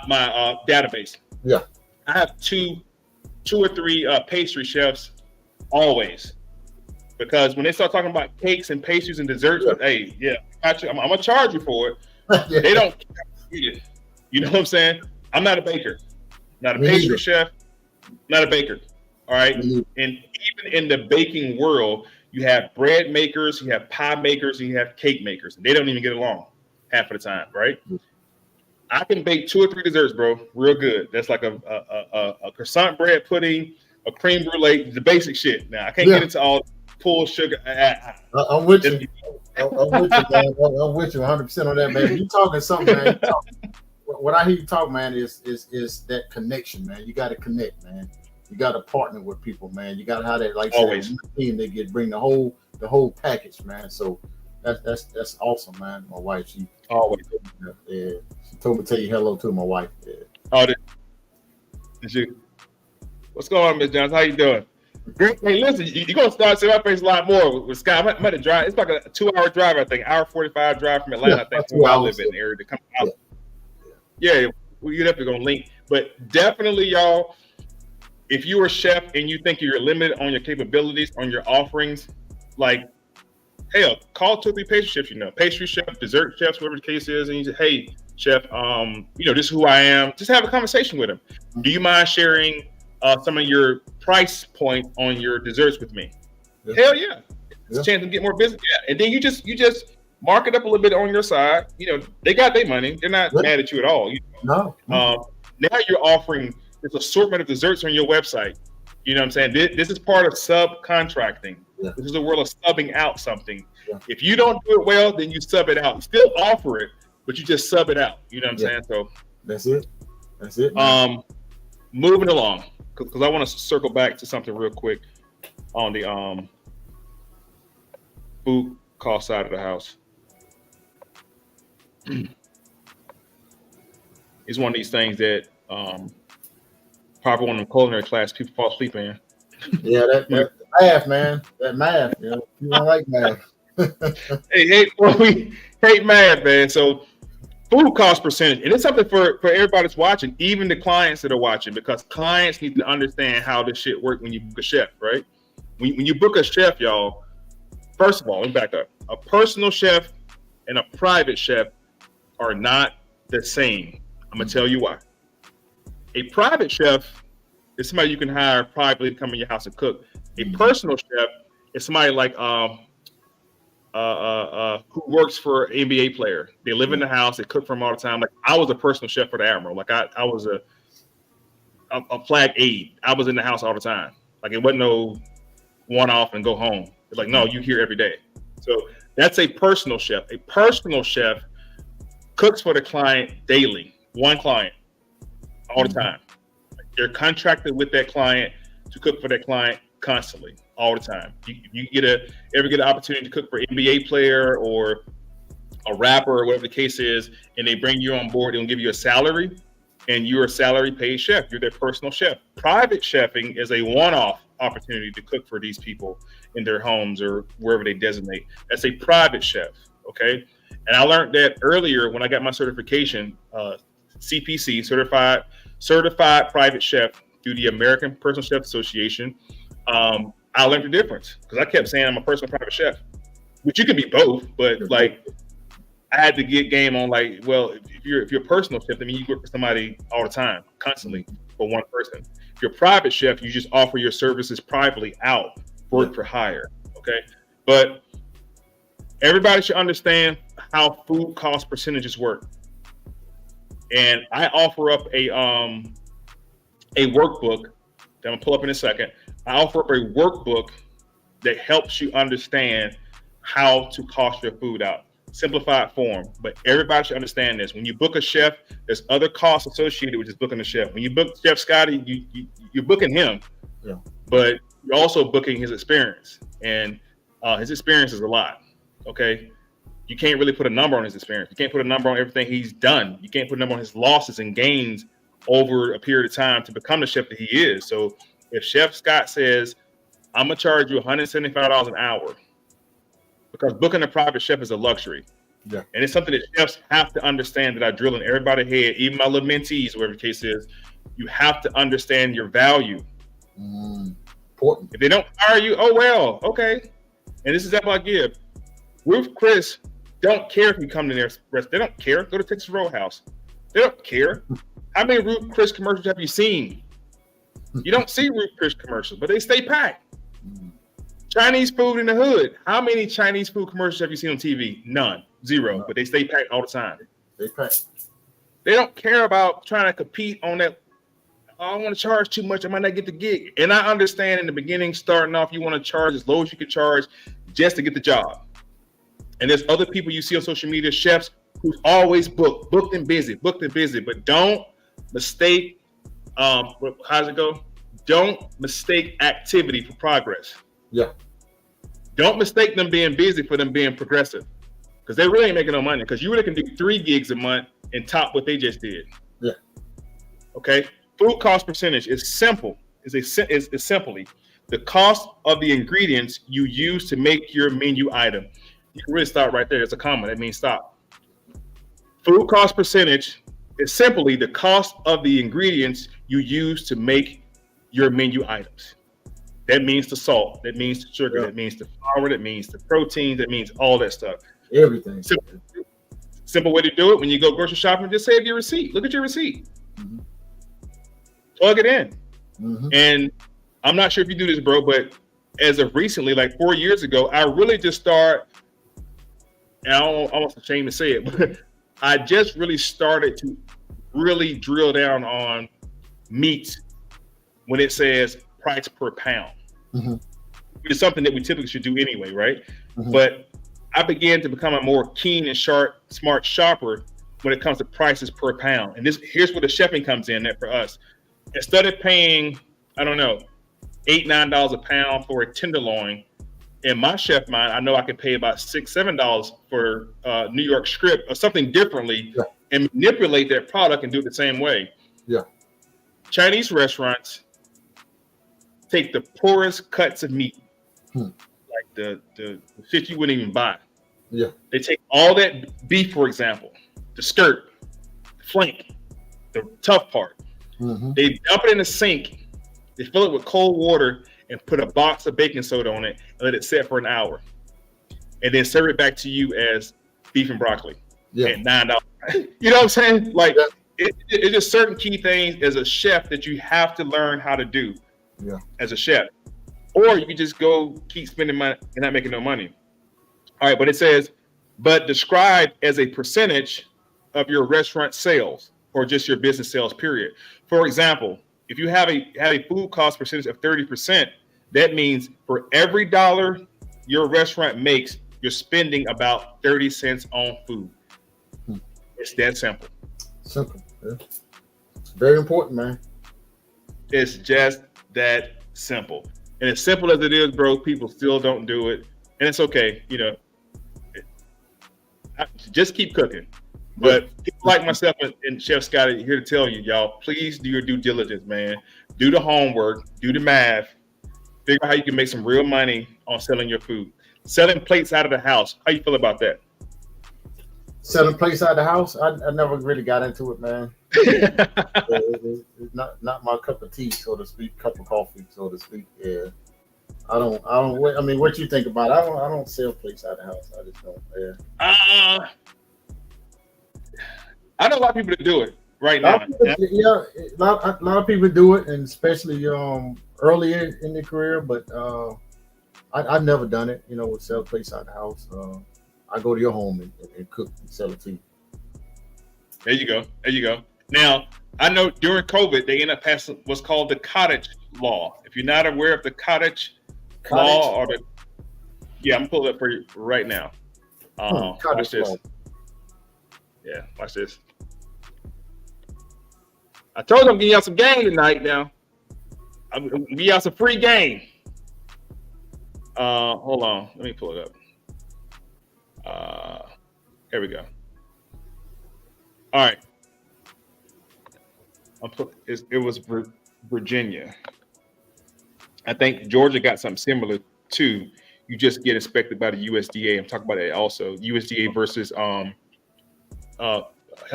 database. Yeah. I have 2 or 3 pastry chefs always. Because when they start talking about cakes and pastries and desserts, hey, I'm gonna charge you for it. They don't care. You know what I'm saying? I'm not a baker. Not a pastry chef, not a baker. All right. And even in the baking world, you have bread makers, you have pie makers, and you have cake makers. They don't even get along half of the time, right? I can bake 2 or 3 desserts, bro, real good. That's like a croissant bread pudding, a cream brulee, the basic shit. Now I can't get into all full sugar. I'm with you. I'm with you, man. I'm with you 100% on that, man. You talking something, man. What I hear you talk, man, is that connection, man. You got to connect, man. You got to partner with people, man. You got to have that, like always. Team. They bring the whole package, man. So that's awesome, man. My wife, she always, she told me to tell you hello to my wife. Yeah. Oh, that's you. What's going on, Miss Jones? How you doing? Great. Hey, listen, you're gonna start seeing my face a lot more with Scott. I'm gonna drive. It's like a 2-hour drive, I think. Hour 45 drive from Atlanta. I think where I live in the area to come out. Yeah, we're definitely gonna link. But definitely, y'all. If you're a chef and you think you're limited on your capabilities, on your offerings, like, hell, call 2 or 3 pastry chefs, pastry chef, dessert chefs, whatever the case is, and you say, hey, chef, this is who I am. Just have a conversation with them. Do you mind sharing some of your price point on your desserts with me? Yeah. Hell yeah. It's a chance to get more business. Yeah. And then you just mark it up a little bit on your side. They got their money. They're not mad at you at all. No. Now you're offering this assortment of desserts on your website. You know what I'm saying? This is part of subcontracting. Yeah. This is the world of subbing out something. Yeah. If you don't do it well, then you sub it out. You still offer it, but you just sub it out. You know what I'm saying? So that's it. Moving along, because I want to circle back to something real quick on the cost side of the house. It's one of these things that probably one of them culinary class people fall asleep in. Yeah, that math, man. That math. You know, you don't like math. We hate math, man. So food cost percentage, and it's something for everybody that's watching, even the clients that are watching, because clients need to understand how this shit works when you book a chef, right? When you book a chef, y'all, first of all, let me back up. A personal chef and a private chef are not the same. I'm gonna tell you why. A private chef is somebody you can hire privately to come in your house and cook. A personal chef is somebody like who works for an NBA player. They live in the house, they cook for them all the time. Like I was a personal chef for the Admiral. Like I was a flag aide. I was in the house all the time. Like it wasn't no one-off and go home. It's like, no, you here every day. So that's a personal chef. A personal chef cooks for the client daily. One client all the time. They're contracted with that client to cook for that client constantly, all the time. You ever get an opportunity to cook for an NBA player or a rapper or whatever the case is, and they bring you on board, they'll give you a salary, and you're a salary paid chef. You're their personal chef. Private chefing is a one-off opportunity to cook for these people in their homes or wherever they designate. That's a private chef, okay? And I learned that earlier when I got my certification, CPC, certified private chef through the American Personal Chef Association. I learned the difference because I kept saying I'm a personal private chef, which you can be both, but like I had to get game on like, well, if you're a personal chef, I mean, you work for somebody all the time, constantly for one person. If you're a private chef, you just offer your services privately out, work for hire, okay? But everybody should understand how food cost percentages work. And I offer up a workbook that I'm gonna pull up in a second. I offer up a workbook that helps you understand how to cost your food out. Simplified form, but everybody should understand this. When you book a chef, there's other costs associated with just booking a chef. When you book Chef Scottie, you're booking him, but you're also booking his experience, and his experience is a lot. Okay, you can't really put a number on his experience. You can't put a number on everything he's done. You can't put a number on his losses and gains over a period of time to become the chef that he is. So if Chef Scott says, I'm gonna charge you $175 an hour, because booking a private chef is a luxury. Yeah. And it's something that chefs have to understand, that I drill in everybody's head, even my little mentees, whatever the case is. You have to understand your value. Important. If they don't hire you, oh well, okay. And this is example I give. Ruth Chris don't care if you come to their restaurant. They don't care. Go to Texas Roadhouse. They don't care. How many Ruth Chris commercials have you seen? You don't see Ruth Chris commercials, but they stay packed. Chinese food in the hood. How many Chinese food commercials have you seen on TV? None. Zero. But they stay packed all the time. They packed. They don't care about trying to compete on that. Oh, I want to charge too much. I might not get the gig. And I understand in the beginning, starting off, you want to charge as low as you can charge just to get the job. And there's other people you see on social media, chefs, who's always booked and busy. But don't mistake, how's it go? Don't mistake activity for progress. Yeah. Don't mistake them being busy for them being progressive, because they really ain't making no money, because you really can do 3 gigs a month and top what they just did. Yeah. Okay. Food cost percentage is simple. Is simply the cost of the ingredients you use to make your menu item. You can really start right there. It's a comma. That means stop. Food cost percentage is simply the cost of the ingredients you use to make your menu items. That means the salt. That means the sugar. That means the flour. That means the protein. That means all that stuff. Everything. Simple way to do it. When you go grocery shopping, just save your receipt. Look at your receipt. Mm-hmm. Plug it in. Mm-hmm. And I'm not sure if you do this, bro, but as of recently, like 4 years ago, I really just started, and I'm almost ashamed to say it, but I just really started to really drill down on meat when it says price per pound. Mm-hmm. Which is something that we typically should do anyway, right? Mm-hmm. But I began to become a more keen and smart shopper when it comes to prices per pound. And here's where the chefing comes in for us. Instead of paying, I don't know, $8-9 a pound for a tenderloin, in my chef mind, I know I can pay about $6-7 for New York strip or something differently and manipulate that product and do it the same way. Yeah. Chinese restaurants take the poorest cuts of meat, like the shit you wouldn't even buy. Yeah. They take all that beef, for example, the skirt, the flank, the tough part. They dump it in the sink. They fill it with cold water and put a box of baking soda on it and let it sit for an hour. And then serve it back to you as beef and broccoli at $9. You know what I'm saying? Like, it's just certain key things as a chef that you have to learn how to do as a chef. Or you can just go keep spending money and not making no money. All right, but it says, but described as a percentage of your restaurant sales or just your business sales, period. For example, if you have a food cost percentage of 30%, that means for every dollar your restaurant makes, you're spending about 30 cents on food. It's that simple. Simple. Yeah. Very important, man. It's just that simple. And as simple as it is, bro, people still don't do it. And it's okay, you know. Just keep cooking. But people like myself and Chef Scottie here to tell you, y'all, please do your due diligence, man. Do the homework, do the math, figure out how you can make some real money on selling your food. Selling plates out of the house. How you feel about that? Selling plates out of the house? I never really got into it, man. It's not my cup of tea, so to speak, cup of coffee, so to speak. Yeah. I mean, what you think about it? I don't sell plates out of the house. I just don't. Yeah. I know a lot of people that do it right now. A lot of people do it, and especially earlier in their career. But I've never done it. You know, with sell plates out of the house. I go to your home and cook and sell it to you. There you go. There you go. Now, I know during COVID, they ended up passing what's called the cottage law. If you're not aware of the cottage law, or I'm gonna pull it up for you right now. Watch this. Law. Yeah, watch this. I told them I'm giving y'all some game tonight. Now, I'm gonna give y'all some free game. Hold on, let me pull it up. Here we go. All right. It was Virginia. I think Georgia got something similar too. You just get inspected by the USDA. I'm talking about that also. USDA versus health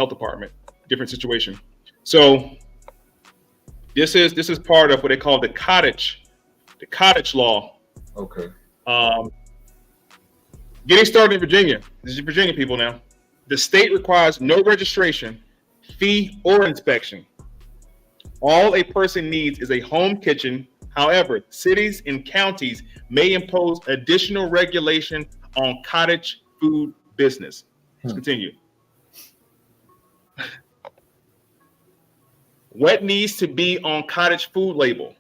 department, different situation. So this is part of what they call the cottage law. Okay. Getting started in Virginia. This is Virginia people now. The state requires no registration, fee, or inspection. All a person needs is a home kitchen. However, cities and counties may impose additional regulation on cottage food business. Let's continue. What needs to be on cottage food label?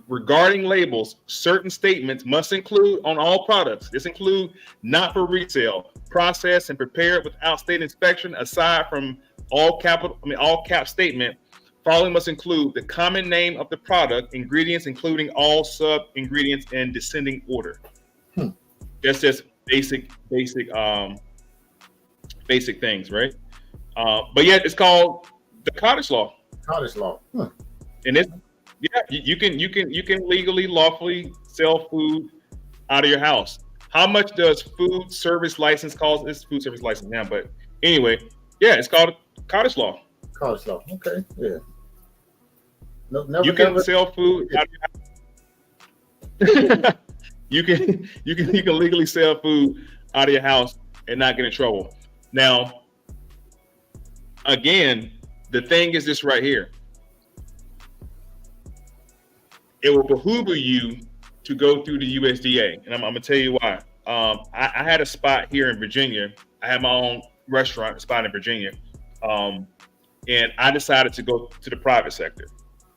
Regarding labels, certain statements must include on all products. This include not for resale, processed and prepared without state inspection. Aside from all cap statement, following must include the common name of the product, ingredients, including all sub ingredients in descending order. That's just basic things, right? But yet it's called the cottage law. Cottage law. And it's you can legally, lawfully sell food out of your house. How much does food service license cost? It's food service license now, but anyway, it's called cottage law. Cottage law. Okay. Yeah. You can sell food out of your house. you can legally sell food out of your house and not get in trouble. Now, again, the thing is this right here. It will behoove you to go through the USDA, and I'm gonna tell you why. I had a spot here in Virginia. I had my own restaurant spot in Virginia, and I decided to go to the private sector.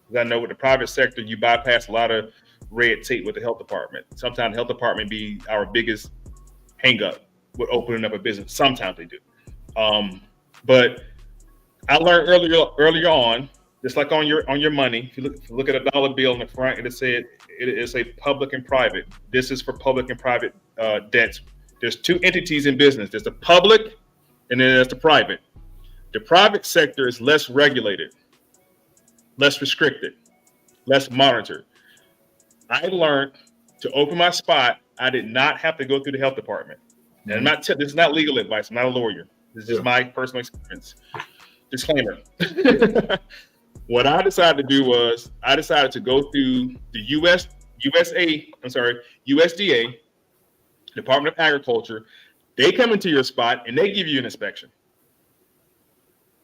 Because I know with the private sector, you bypass a lot of red tape with the health department. Sometimes the health department be our biggest hang up with opening up a business. Sometimes they do. But I learned earlier on Just like on your money, if you look at a dollar bill in the front, it said it is a public and private. This is for public and private debts. There's two entities in business. There's the public, and then there's the private. The private sector is less regulated, less restricted, less monitored. I learned to open my spot, I did not have to go through the health department. And this is not legal advice. I'm not a lawyer. This is just my personal experience. Disclaimer. What I decided to do was I decided to go through the USDA, Department of Agriculture. They come into your spot and they give you an inspection.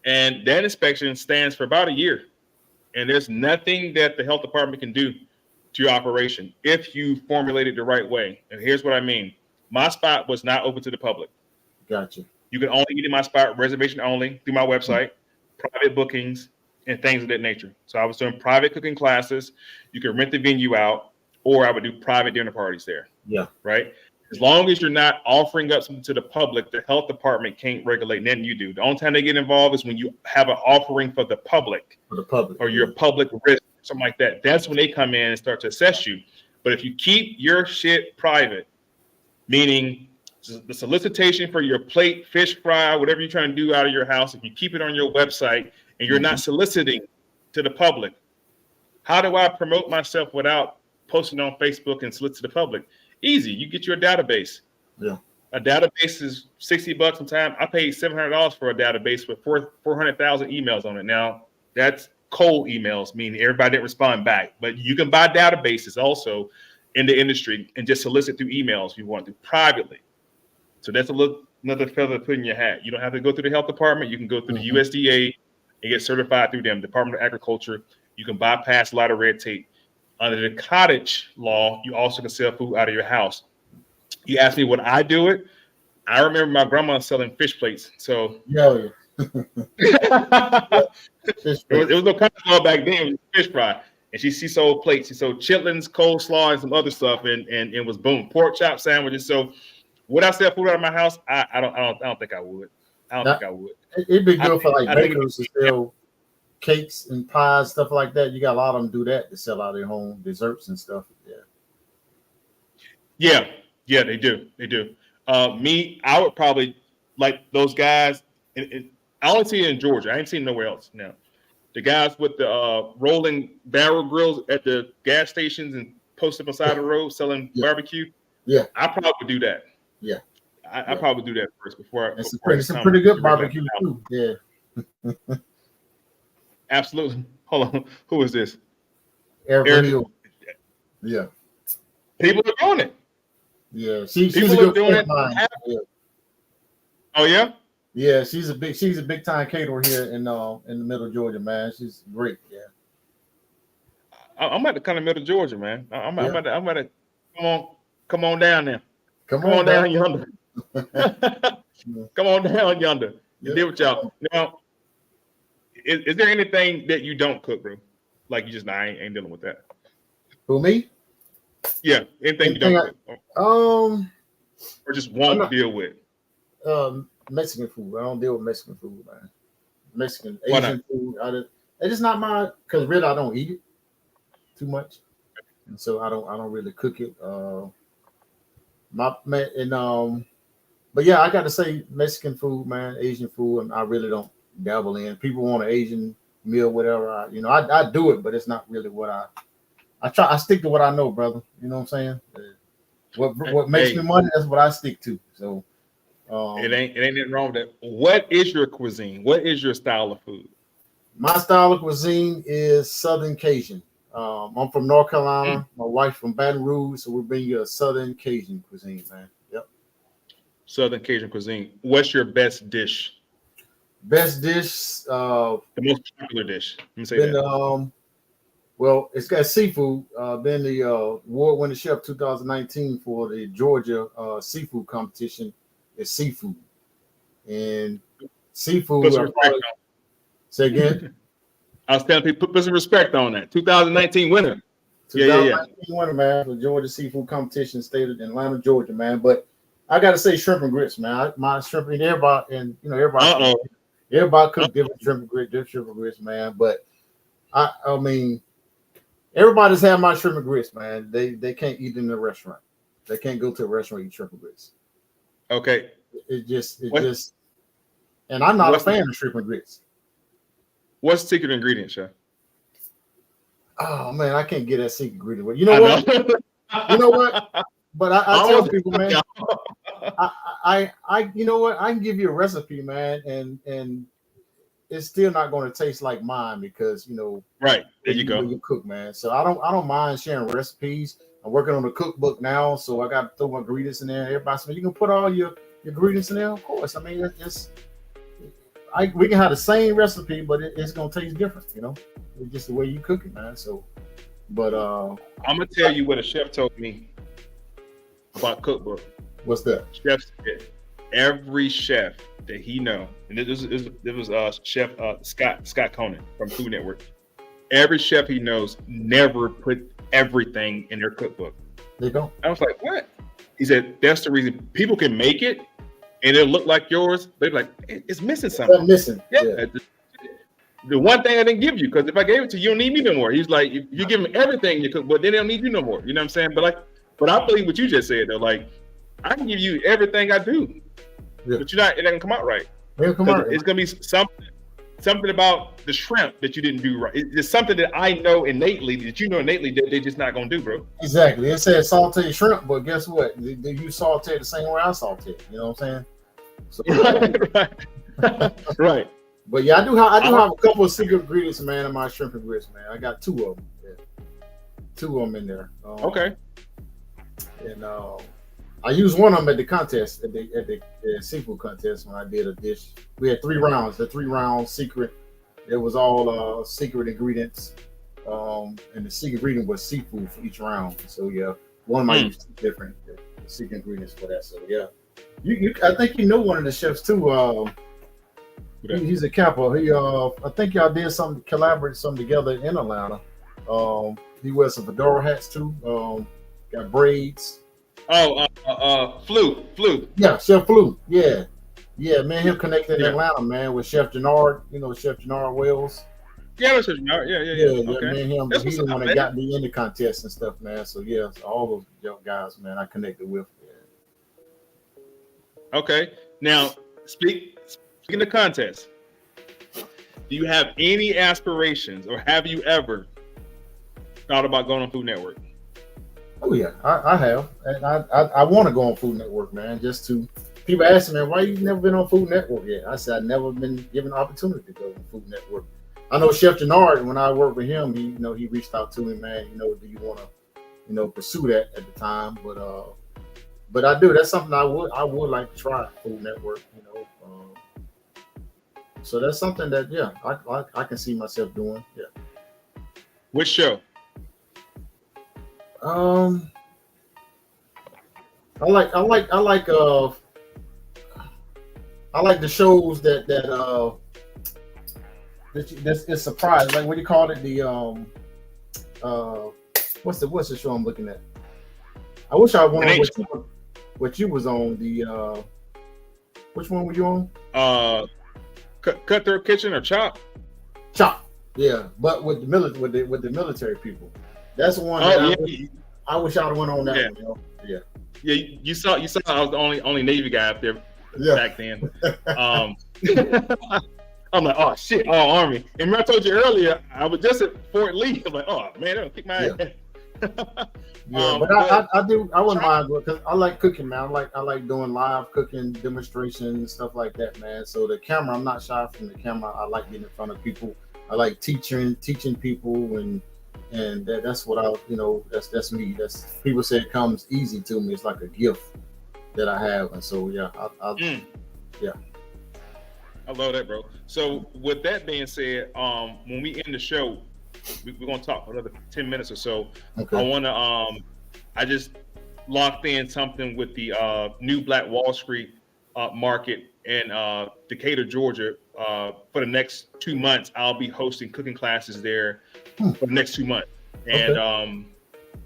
And that inspection stands for about a year. And there's nothing that the health department can do to your operation if you formulate it the right way. And here's what I mean. My spot was not open to the public. Gotcha. You can only eat in my spot, reservation only, through my website, private bookings, and things of that nature. So I was doing private cooking classes. You can rent the venue out, or I would do private dinner parties there. Yeah. Right? As long as you're not offering up something to the public, the health department can't regulate nothing you do. The only time they get involved is when you have an offering for the public. For the public. Or your public risk, something like that. That's when they come in and start to assess you. But if you keep your shit private, meaning the solicitation for your plate, fish fry, whatever you're trying to do out of your house, if you keep it on your website and you're not soliciting to the public, how do I promote myself without posting on Facebook and solicit to the public? Easy. You get your database. Yeah. A database is $60 a time. I paid $700 for a database with 400,000 emails on it. Now, that's cold emails, meaning everybody didn't respond back. But you can buy databases also in the industry and just solicit through emails if you want to privately. So that's another feather to put in your hat. You don't have to go through the health department. You can go through the USDA and get certified through them, Department of Agriculture. You can bypass a lot of red tape. Under the cottage law, you also can sell food out of your house. You asked me would I do it? I remember my grandma selling fish plates. So yeah. It was no cottage law back then. It was fish fry. And she sold plates. She sold chitlins, coleslaw, and some other stuff. And it was boom, pork chop sandwiches. So would I sell food out of my house? I don't think I would. I don't think I would. It'd be good for like bakers to sell cakes and pies, stuff like that. You got a lot of them do that to sell out their home desserts and stuff. Yeah, they do. Me, I would probably like those guys. I only see it in Georgia. I ain't seen it nowhere else now. The guys with the rolling barrel grills at the gas stations and post up on the side of the road selling barbecue. Yeah, I probably would do that. Yeah, I probably do that first before. It's some pretty good barbecue too. Yeah. Absolutely. Hold on. Who is this? Eric. Yeah. People are doing it. Yeah. She's a good friend of mine. Yeah. Oh yeah? Yeah, she's a big time caterer here in the middle of Georgia, man. She's great. Yeah. I'm at the kind of middle of Georgia, man. I'm at to come on down there. Come on down yonder. Come on down yonder. You deal with y'all. Now, is there anything that you don't cook, bro? Like you just I ain't dealing with that. Who, me? Yeah, anything you don't cook. Or just won't deal with. Mexican food. I don't deal with Mexican food, man. Mexican, Asian food. It's just not mine because really I don't eat it too much, and so I don't really cook it. But yeah, I got to say Mexican food, man, Asian food, and I really don't dabble in. People want an Asian meal, whatever. I do it, but it's not really what I try. I stick to what I know, brother. You know what I'm saying? What makes me money, that's what I stick to. So it ain't nothing wrong with that. What is your cuisine? What is your style of food? My style of cuisine is Southern Cajun. I'm from North Carolina. My wife from Baton Rouge, so we're bringing a Southern Cajun cuisine, man. Yep. Southern Cajun cuisine. What's your best dish? Best dish. The most popular dish. Let me say that. Well, it's got seafood. Been the award-winning chef 2019 for the Georgia seafood competition. Is seafood, and seafood. Say again. I was telling people put some respect on that. 2019 winner. 2019 winner, man, for Georgia seafood competition, state of Atlanta, Georgia, man. But I gotta say shrimp and grits, man. My shrimp and everybody cook different shrimp and grits, man. But I mean, everybody's had my shrimp and grits, man. They can't eat in the restaurant. They can't go to a restaurant and eat shrimp and grits. Okay. It just, and I'm not a fan of shrimp and grits. What's the secret ingredient, Chef? Oh man, I can't get that secret ingredient. You know what? You know what? But I tell people, man, I you know what? I can give you a recipe, man, and it's still not going to taste like mine because right there you go. You cook, man. So I don't mind sharing recipes. I'm working on a cookbook now, so I got to throw my ingredients in there. Everybody says you can put all your ingredients in there, of course. I mean, we can have the same recipe, but it's gonna taste different. It's just the way you cook it, man. So, but I'm gonna tell you what a chef told me about cookbook. What's that? Chef said every chef that he know, and it was Chef Scott Conan from Food Network. Every chef he knows never put everything in their cookbook. They don't. I was like, what? He said that's the reason people can make it and it'll look like yours. They're like, it's missing something. It's missing. Yeah. The one thing I didn't give you, because if I gave it to you, you don't need me no more. He's like, you give them everything you cook, but then they don't need you no more. You know what I'm saying? But I believe what you just said though. Like, I can give you everything I do, but it ain't gonna come out right. It'll come out. It's gonna be something about the shrimp that you didn't do right. It's something that I know innately that they're just not gonna do, bro. Exactly. It said saute shrimp, but guess what? You saute the same way I saute. You know what I'm saying? So, right. But yeah, I do have a couple of secret ingredients, man, in my shrimp and grits, man. I got 2 of them. Yeah. 2 of them in there. Okay. And I used one of them at the contest, at the seafood contest when I did a dish. We had 3 rounds. The 3-round secret. It was all secret ingredients, and the secret ingredient was seafood for each round. So yeah, one of my used different secret ingredients for that. So yeah, I think you know one of the chefs too. He's a capo. I think y'all did collaborate something together in Atlanta. He wears some fedora hats too. Got braids. Flu. Yeah, Chef Flu. Yeah, man. Him connected in Atlanta, man, with Chef Jannard. Chef Jannard Wells. Yeah, Chef Jannard. Yeah. Okay. Man, him. He's the one that got me in the contest and stuff, man. So yeah, all those young guys, man, I connected with. Yeah. Okay. Now, speaking of contest, do you have any aspirations, or have you ever thought about going on Food Network? Oh yeah, I have, and I want to go on Food Network, man. Just to people ask me, man, why you never been on Food Network yet? I said I've never been given an opportunity to go on Food Network. I know Chef Jannard, when I worked with him, he reached out to me, man. Do you want to pursue that at the time? But I do. That's something I would like to try, Food Network. So that's something that I can see myself doing. Yeah. Which show? I like the shows that it's surprise. Like, what do you call it? The what's the show I'm looking at? I wish I wanted what you was on. The which one were you on? Cutthroat Kitchen or Chop? Chop. Yeah, but with the military people. That's the one I wish I would have went on that one. Yeah. Yeah, you saw I was the only Navy guy up there back then. I'm like, oh shit, all Army. And remember I told you earlier, I was just at Fort Lee. I'm like, oh man, they'll kick my ass. I wouldn't mind because I like cooking, man. I like doing live cooking demonstrations and stuff like that, man. So the camera, I'm not shy from the camera. I like getting in front of people. I like teaching people and that's what that's me. That's people say it comes easy to me. It's like a gift that I have, and so yeah. I love that, bro. So with that being said, when we end the show, we're gonna talk for another 10 minutes or so. Okay. I wanna I just locked in something with the new Black Wall Street market in Decatur, Georgia. For the next 2 months, I'll be hosting cooking classes there for the next 2 months, and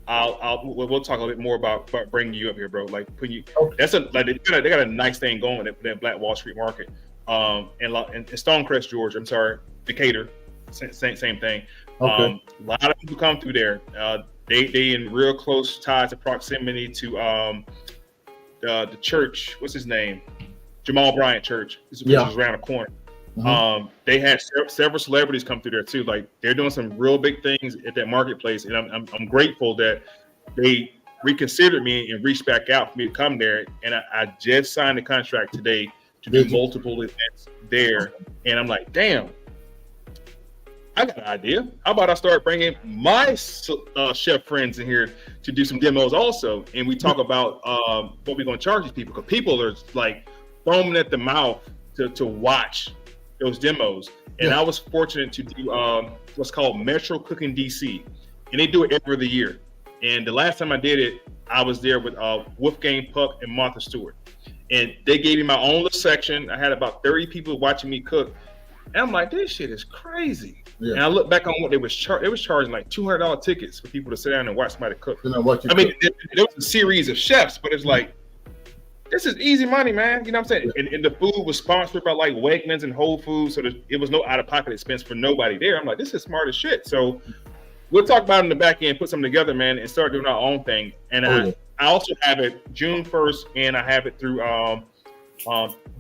we'll talk a little bit more about bringing you up here, bro. Like putting you. Okay. They got a nice thing going at that Black Wall Street market, in Stonecrest, Georgia. I'm sorry, Decatur. same thing. Okay. A lot of people come through there. They in real close ties and proximity to the church. What's his name? Jamal Bryant Church. Which is around the corner. They had several celebrities come through there too. Like they're doing some real big things at that marketplace, and I'm grateful that they reconsidered me and reached back out for me to come there. And I just signed a contract today to do multiple events there. And I'm like, damn, I got an idea. How about I start bringing my chef friends in here to do some demos also, and we talk about what we're going to charge these people, because people are like foaming at the mouth to watch those demos. And I was fortunate to do what's called Metro Cooking DC, and they do it every other year. And the last time I did it, I was there with Wolfgang Puck and Martha Stewart, and they gave me my own little section. I had about 30 people watching me cook, and I'm like, this shit is crazy. And I look back on what they was charging like $200 tickets for people to sit down and watch somebody cook. I mean, there was a series of chefs, but it's like, this is easy money, man. You know what I'm saying? And the food was sponsored by like Wegmans and Whole Foods, so it was no out-of-pocket expense for nobody there. I'm like, this is smart as shit. So we'll talk about it in the back end, put something together, man, and start doing our own thing. And I also have it June 1st, and I have it through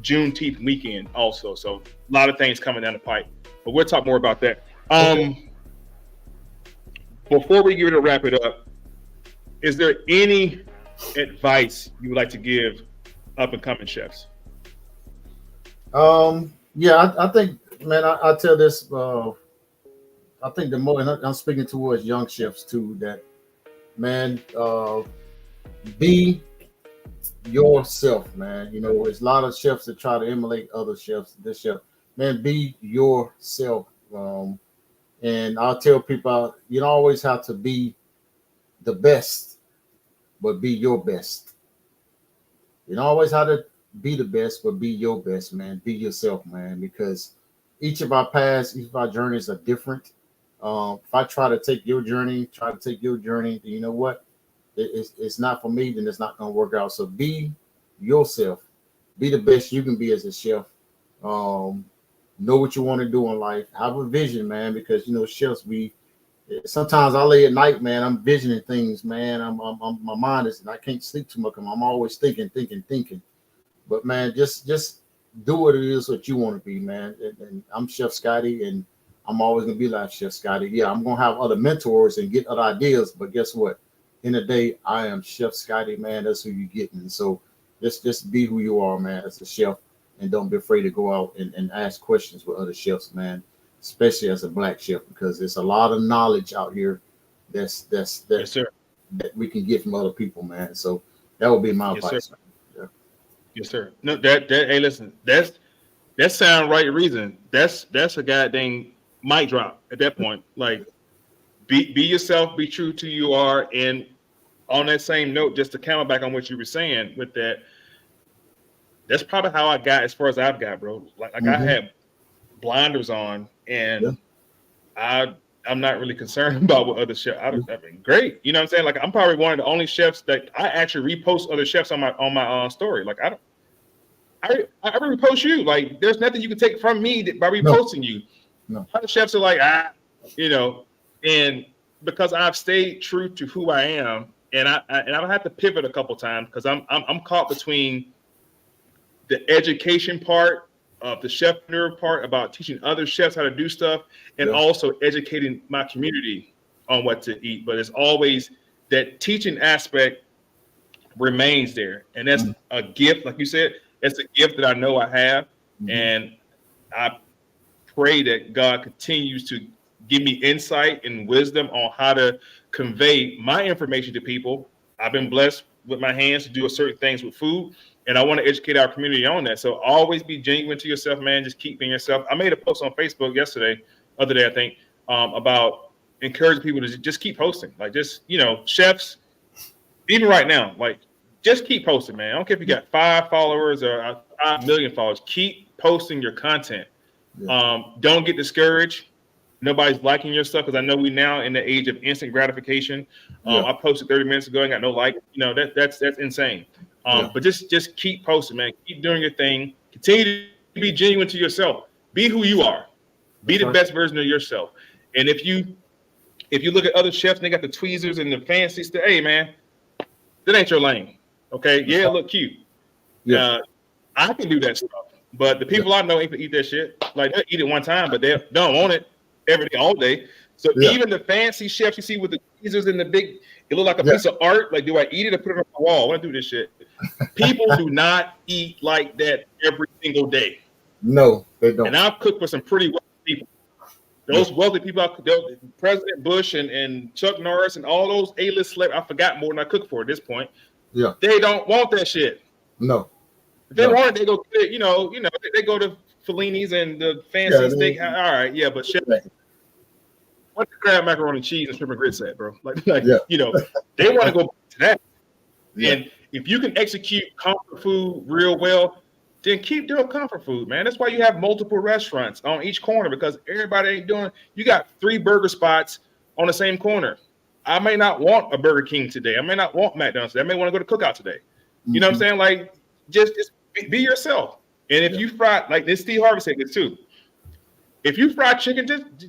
Juneteenth weekend also. So a lot of things coming down the pipe. But we'll talk more about that. Before we get ready to wrap it up, is there any advice you would like to give up and coming chefs? I think, man, I tell this. I think the more, and I'm speaking towards young chefs too, that, man, be yourself, man. You know, there's a lot of chefs that try to emulate other chefs. This chef, man, be yourself. And I'll tell people, you don't always have to be the best, but be your best. You don't always have to be the best, but be your best, man. Be yourself, man, because each of our paths, each of our journeys are different. If I try to take your journey, then you know what? It's not for me, then it's not going to work out. So be yourself. Be the best you can be as a chef. Know what you want to do in life. Have a vision, man, because, you know, chefs, sometimes I lay at night, man, I'm visioning things, man. My mind is, I can't sleep too much. I'm always thinking. But, man, just do what it is what you want to be, man. And I'm Chef Scottie, and I'm always going to be like Chef Scottie. Yeah, I'm going to have other mentors and get other ideas, but guess what? In the day, I am Chef Scottie, man. That's who you're getting. And so just be who you are, man, as a chef, and don't be afraid to go out and ask questions with other chefs, man, especially as a Black chef, because there's a lot of knowledge out here that we can get from other people, man. So that would be my advice. Yes, sir. No, hey, listen, that's sound right reason. That's a goddamn mic drop at that point. Like, be yourself, be true to who you are. And on that same note, just to camel back on what you were saying with that, that's probably how I got as far as I've got, bro. Like I had blinders on, and I'm not really concerned about what other chefs. I mean, great, you know what I'm saying? Like, I'm probably one of the only chefs that I actually repost other chefs on my story. Like, I repost you. Like, there's nothing you can take from me by reposting you. No. Other chefs are like, you know, and because I've stayed true to who I am, and I've had to pivot a couple times because I'm caught between the education part of the chefpreneur part about teaching other chefs how to do stuff, and also educating my community on what to eat. But it's always that teaching aspect remains there, and that's a gift, like you said. It's a gift that I know I have, and I pray that God continues to give me insight and wisdom on how to convey my information to people. I've been blessed with my hands to do certain things with food, and I want to educate our community on that. So always be genuine to yourself, man. Just keep being yourself. I made a post on Facebook other day, I think, about encouraging people to just keep posting. Like, just, you know, chefs, even right now, like, just keep posting, man. I don't care if you got 5 followers or 5 million followers. Keep posting your content. Don't get discouraged. Nobody's liking your stuff, because I know we now in the age of instant gratification. I posted 30 minutes ago and got no like. You know, that's insane. But just keep posting, man. Keep doing your thing. Continue to be genuine to yourself. Be who you are. Be the best version of yourself. And if you look at other chefs, and they got the tweezers and the fancy stuff. Hey, man, that ain't your lane. Okay, yeah, it look cute. Yeah, I can do that stuff, but the people I know ain't gonna eat that shit. Like they eat it one time, but they don't want it every day, all day. So even the fancy chefs you see with the tweezers and the big, it look like a piece of art. Like, do I eat it or put it on the wall? I want to do this shit. People do not eat like that every single day. No, they don't. And I've cooked for some pretty wealthy people. Those wealthy people, President Bush and Chuck Norris and all those A-list celebrities, I forgot more than I cooked for at this point. Yeah, they don't want that shit. No, if they want it, they go get it. They go to Fellini's and the fancy steak. All right, but chef, what the crab macaroni and cheese and shrimp and grits at, bro? Like they want to go to that. Yeah. And if you can execute comfort food real well, then keep doing comfort food, man. That's why you have multiple restaurants on each corner, because everybody ain't doing. You got 3 burger spots on the same corner. I may not want a Burger King today. I may not want McDonald's today. I may want to go to Cookout today. You know what I'm saying? Like, just be yourself. And if you fry, like this, Steve Harvey said this too. If you fry chicken,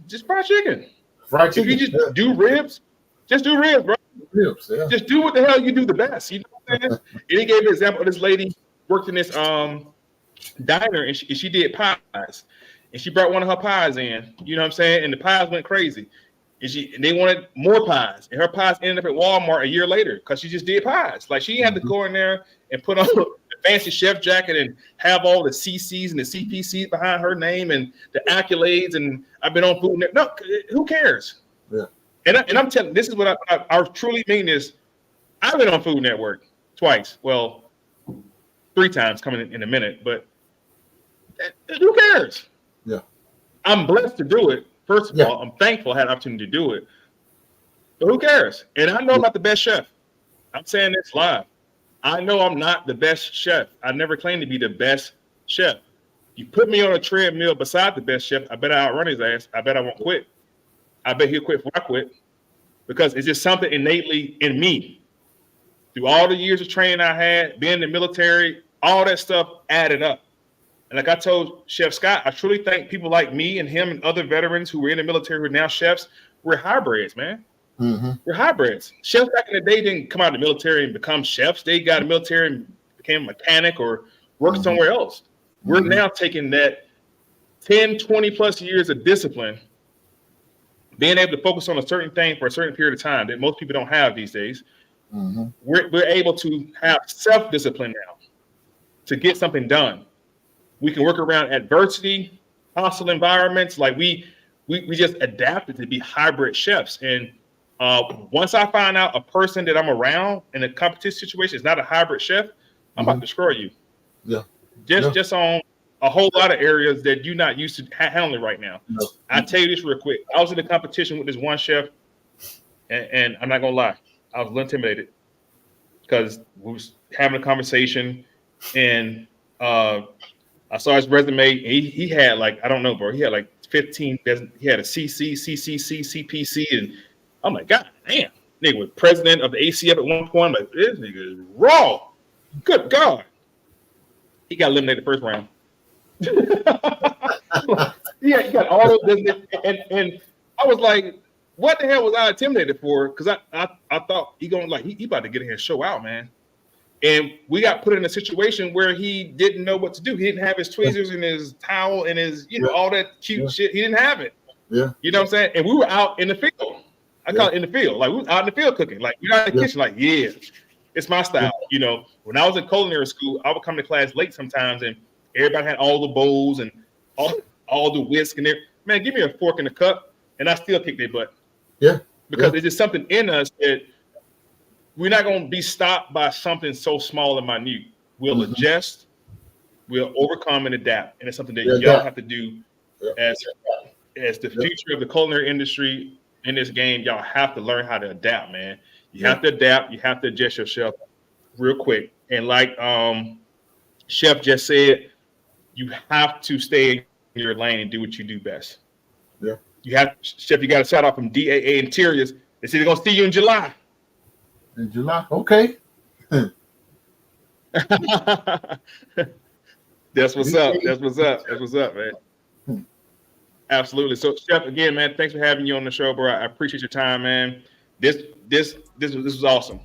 just fry chicken. Fried chicken. If you just do ribs, just do ribs, bro. Ribs, yeah. Just do what the hell you do the best. You know what I'm saying? And he gave an example of this lady worked in this diner, and she did pies, and she brought one of her pies in. You know what I'm saying? And the pies went crazy, and they wanted more pies, and her pies ended up at Walmart a year later because she just did pies. Like, she had to go in there and put on the fancy chef jacket and have all the CCs and the CPCs behind her name and the accolades. And I've been on Food Network. No, who cares? Yeah. And I'm telling, this is what I truly mean is, I've been on Food Network twice. Well, 3 times coming in a minute, but who cares? Yeah. I'm blessed to do it. First of all, I'm thankful I had an opportunity to do it. But who cares? And I know I'm not the best chef. I'm saying this live. I know I'm not the best chef. I never claimed to be the best chef. You put me on a treadmill beside the best chef, I bet I outrun his ass. I bet I won't quit. I bet he'll quit before I quit, because it's just something innately in me. Through all the years of training I had, being in the military, all that stuff added up. And like I told Chef Scott, I truly think people like me and him and other veterans who were in the military who are now chefs, we're hybrids, man. Mm-hmm. We're hybrids. Chefs back in the day didn't come out of the military and become chefs. They got in the military and became a mechanic or worked somewhere else. We're now taking that 10, 20 plus years of discipline, being able to focus on a certain thing for a certain period of time that most people don't have these days. We're able to have self-discipline now to get something done. We can work around adversity, hostile environments. Like we just adapted to be hybrid chefs. And once I find out a person that I'm around in a competition situation is not a hybrid chef, I'm about to destroy you. Yeah. Just on a whole lot of areas that you're not used to handling right now. No. I tell you this real quick. I was in a competition with this one chef, and I'm not gonna lie, I was a little intimidated because we was having a conversation, and I saw his resume. And he had like, I don't know, bro. He had like 15. He had a CC, CCC, CPC, and I'm like, God damn, nigga was president of the ACF at one point. I'm like, this nigga is raw. Good God. He got eliminated the first round. Yeah, he got all those business, and I was like, what the hell was I intimidated for? Because I thought he about to get in here and show out, man. And we got put in a situation where he didn't know what to do. He didn't have his tweezers and his towel and his, all that cute shit. He didn't have it. Yeah. You know what I'm saying? And we were out in the field. I call it in the field. Like, we were out in the field cooking. Like, we're not in the kitchen. Like, yeah, it's my style. You know, when I was in culinary school, I would come to class late sometimes, and everybody had all the bowls and all the whisk and there. Man, give me a fork and a cup, and I still kick their butt. Yeah. Because it's just something in us that we're not going to be stopped by something so small and minute. We'll adjust, we'll overcome and adapt. And it's something that y'all have to do as the future of the culinary industry in this game. Y'all have to learn how to adapt, man. You have to adapt. You have to adjust yourself real quick. And like Chef just said, you have to stay in your lane and do what you do best. Yeah. You have, Chef, you got a shout out from DAA Interiors. They say they're going to see you in July. In July? Okay. That's what's up. That's what's up. That's what's up, man. Absolutely. So, Chef, again, man, thanks for having you on the show, bro. I appreciate your time, man. This was awesome.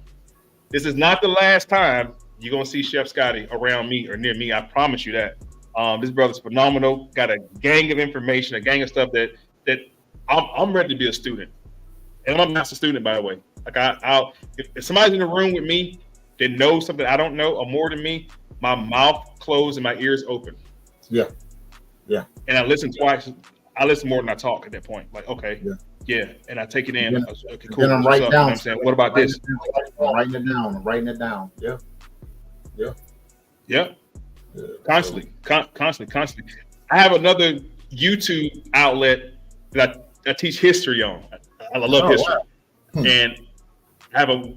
This is not the last time you're gonna see Chef Scottie around me or near me. I promise you that. This brother's phenomenal. Got a gang of information, a gang of stuff that I'm ready to be a student, and I'm a master student, by the way. Like if somebody's in the room with me that knows something I don't know or more than me, my mouth closed and my ears open. Yeah. And I listen twice. I listen more than I talk at that point. Like, okay, yeah, and I take it in. Okay, cool. Then I'm writing down. I'm saying, what about this? I'm writing it down. Yeah. Constantly. I have another YouTube outlet that I teach history on. I love history, and I have a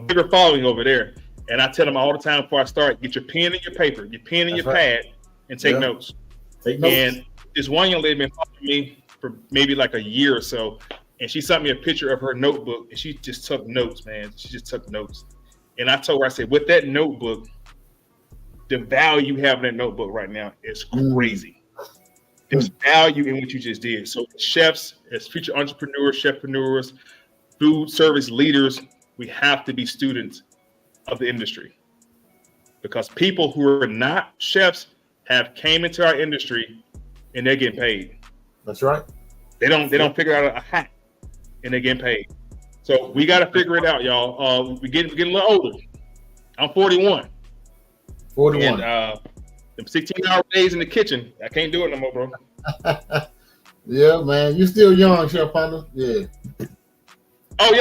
bigger following over there. And I tell them all the time before I start, get your pen and your paper, your pen and your pad, and take notes. And this one young lady been following me for maybe like a year or so, and she sent me a picture of her notebook, and she just took notes, man. She just took notes. And I told her, I said, with that notebook, the value you have in that notebook right now is crazy. There's value in what you just did. So chefs, as future entrepreneurs, chefpreneurs, food service leaders, we have to be students of the industry, because people who are not chefs have came into our industry and they're getting paid. That's right. They don't figure out a hack and they're getting paid. So we got to figure it out, y'all. We're getting a little older. I'm 41. 41. And them 16-hour days in the kitchen, I can't do it no more, bro. Yeah, man. You still young, Chefprenur. Yeah. Oh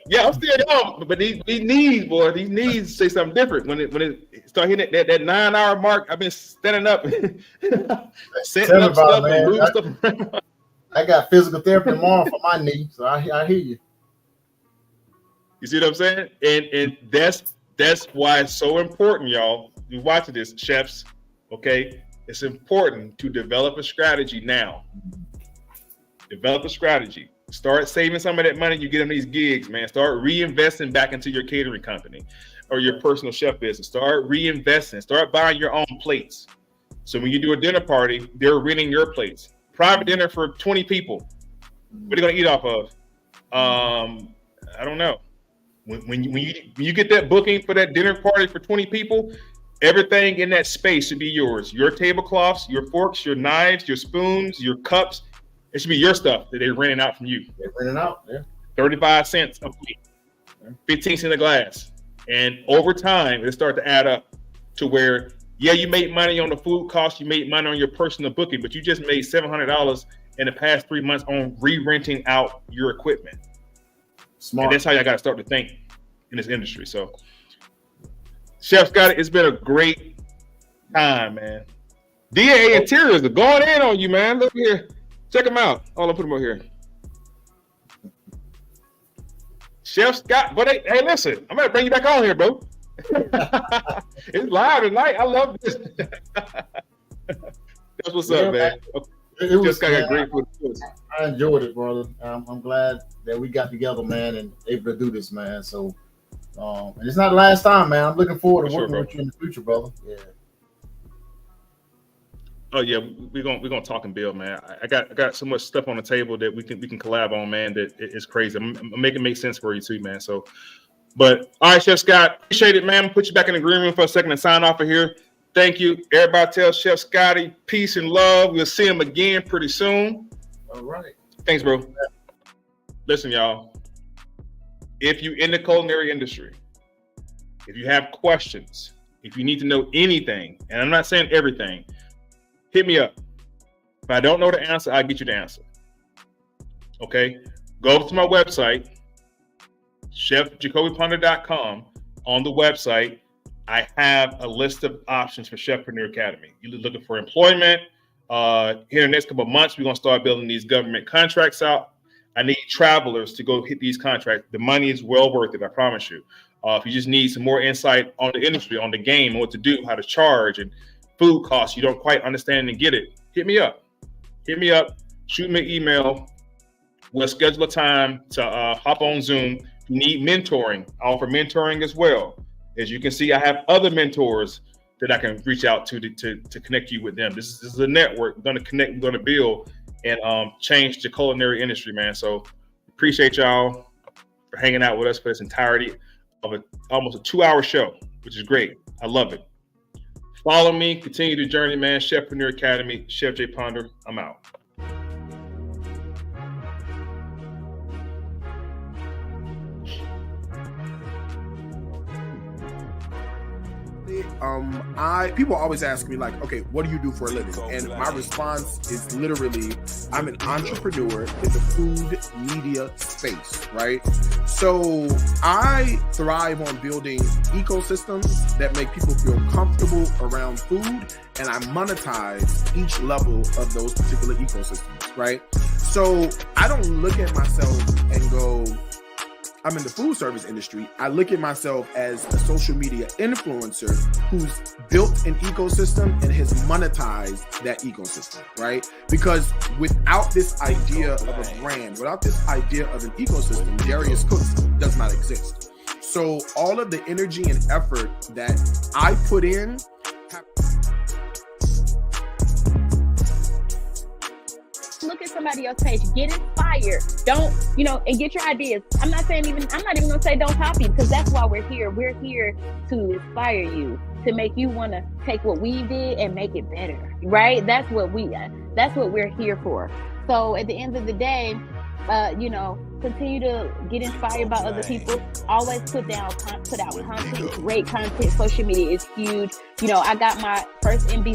yeah, I'm still young, but these knees, boy, these knees say something different when it start hitting that 9-hour mark. I've been standing up, setting up stuff and moving stuff around. I got physical therapy tomorrow for my knee, so I hear you. You see what I'm saying? And that's why it's so important, y'all. You watching this, chefs, okay? It's important to develop a strategy now. Develop a strategy. Start saving some of that money you get on these gigs, man. Start reinvesting back into your catering company or your personal chef business. Start reinvesting. Start buying your own plates. So when you do a dinner party, they're renting your plates. Private dinner for 20 people. What are you gonna eat off of? I don't know. When you get that booking for that dinner party for 20 people, everything in that space should be yours. Your tablecloths, your forks, your knives, your spoons, your cups. It should be your stuff that they're renting out from you. They're renting out, yeah. 35 cents a plate, 15 cents a glass. And over time, it'll start to add up to where, yeah, you made money on the food cost, you made money on your personal booking, but you just made $700 in the past 3 months on re-renting out your equipment. Smart. And that's how y'all got to start to think in this industry. So, Chef Scottie, it's been a great time, man. DA Interiors are going in on you, man. Look here. Check them out. I'll put them over here. Chef Scott, but hey, listen, I'm gonna bring you back on here, bro. It's live tonight. I love this. That's what's up, man. It was got great food. I enjoyed it, brother. I'm glad that we got together, man, and able to do this, man. So, and it's not the last time, man. I'm looking forward to working with you in the future, brother. Yeah. Oh yeah, we're gonna talk and build, man. I got so much stuff on the table that we can collab on, man. That it's crazy. I'm making it make sense for you too, man. So, but all right, Chef Scott, appreciate it, man. Put you back in the green room for a second and sign off of here. Thank you. Everybody tell Chef Scottie peace and love. We'll see him again pretty soon. All right. Thanks, bro. Listen, y'all. If you're in the culinary industry, if you have questions, if you need to know anything, and I'm not saying everything, hit me up. If I don't know the answer, I'll get you the answer. Okay? Go over to my website, chefjacobiponder.com. On the website, I have a list of options for Chefprenur Academy. You're looking for employment. Here in the next couple of months, we're going to start building these government contracts out. I need travelers to go hit these contracts. The money is well worth it, I promise you. If you just need some more insight on the industry, on the game, and what to do, how to charge, and food costs, you don't quite understand and get it, hit me up. Hit me up. Shoot me an email. We'll schedule a time to hop on Zoom. If you need mentoring, I offer mentoring as well. As you can see, I have other mentors that I can reach out to connect you with them. This is a network. We're going to connect. We're going to build. and change the culinary industry, man. So appreciate y'all for hanging out with us for this entirety of almost a 2-hour show, which is great. I love it. Follow me, continue the journey, man. Chefprenur Academy, Chef J Ponder. I'm out. People always ask me like, okay, what do you do for a living? And my response is literally, I'm an entrepreneur in the food media space, right? So I thrive on building ecosystems that make people feel comfortable around food, and I monetize each level of those particular ecosystems, right? So I don't look at myself and go, I'm in the food service industry. I look at myself as a social media influencer who's built an ecosystem and has monetized that ecosystem, right? Because without this idea of a brand, without this idea of an ecosystem, Darius Cooks does not exist. So all of the energy and effort that I put in look at somebody else's page, get inspired. Don't, and get your ideas. I'm not even gonna say don't copy, because that's why we're here. We're here to inspire you, to make you want to take what we did and make it better, right? That's what we're here for. So at the end of the day, continue to get inspired by other people. Always put out content, great content. Social media is huge. I got my first NBC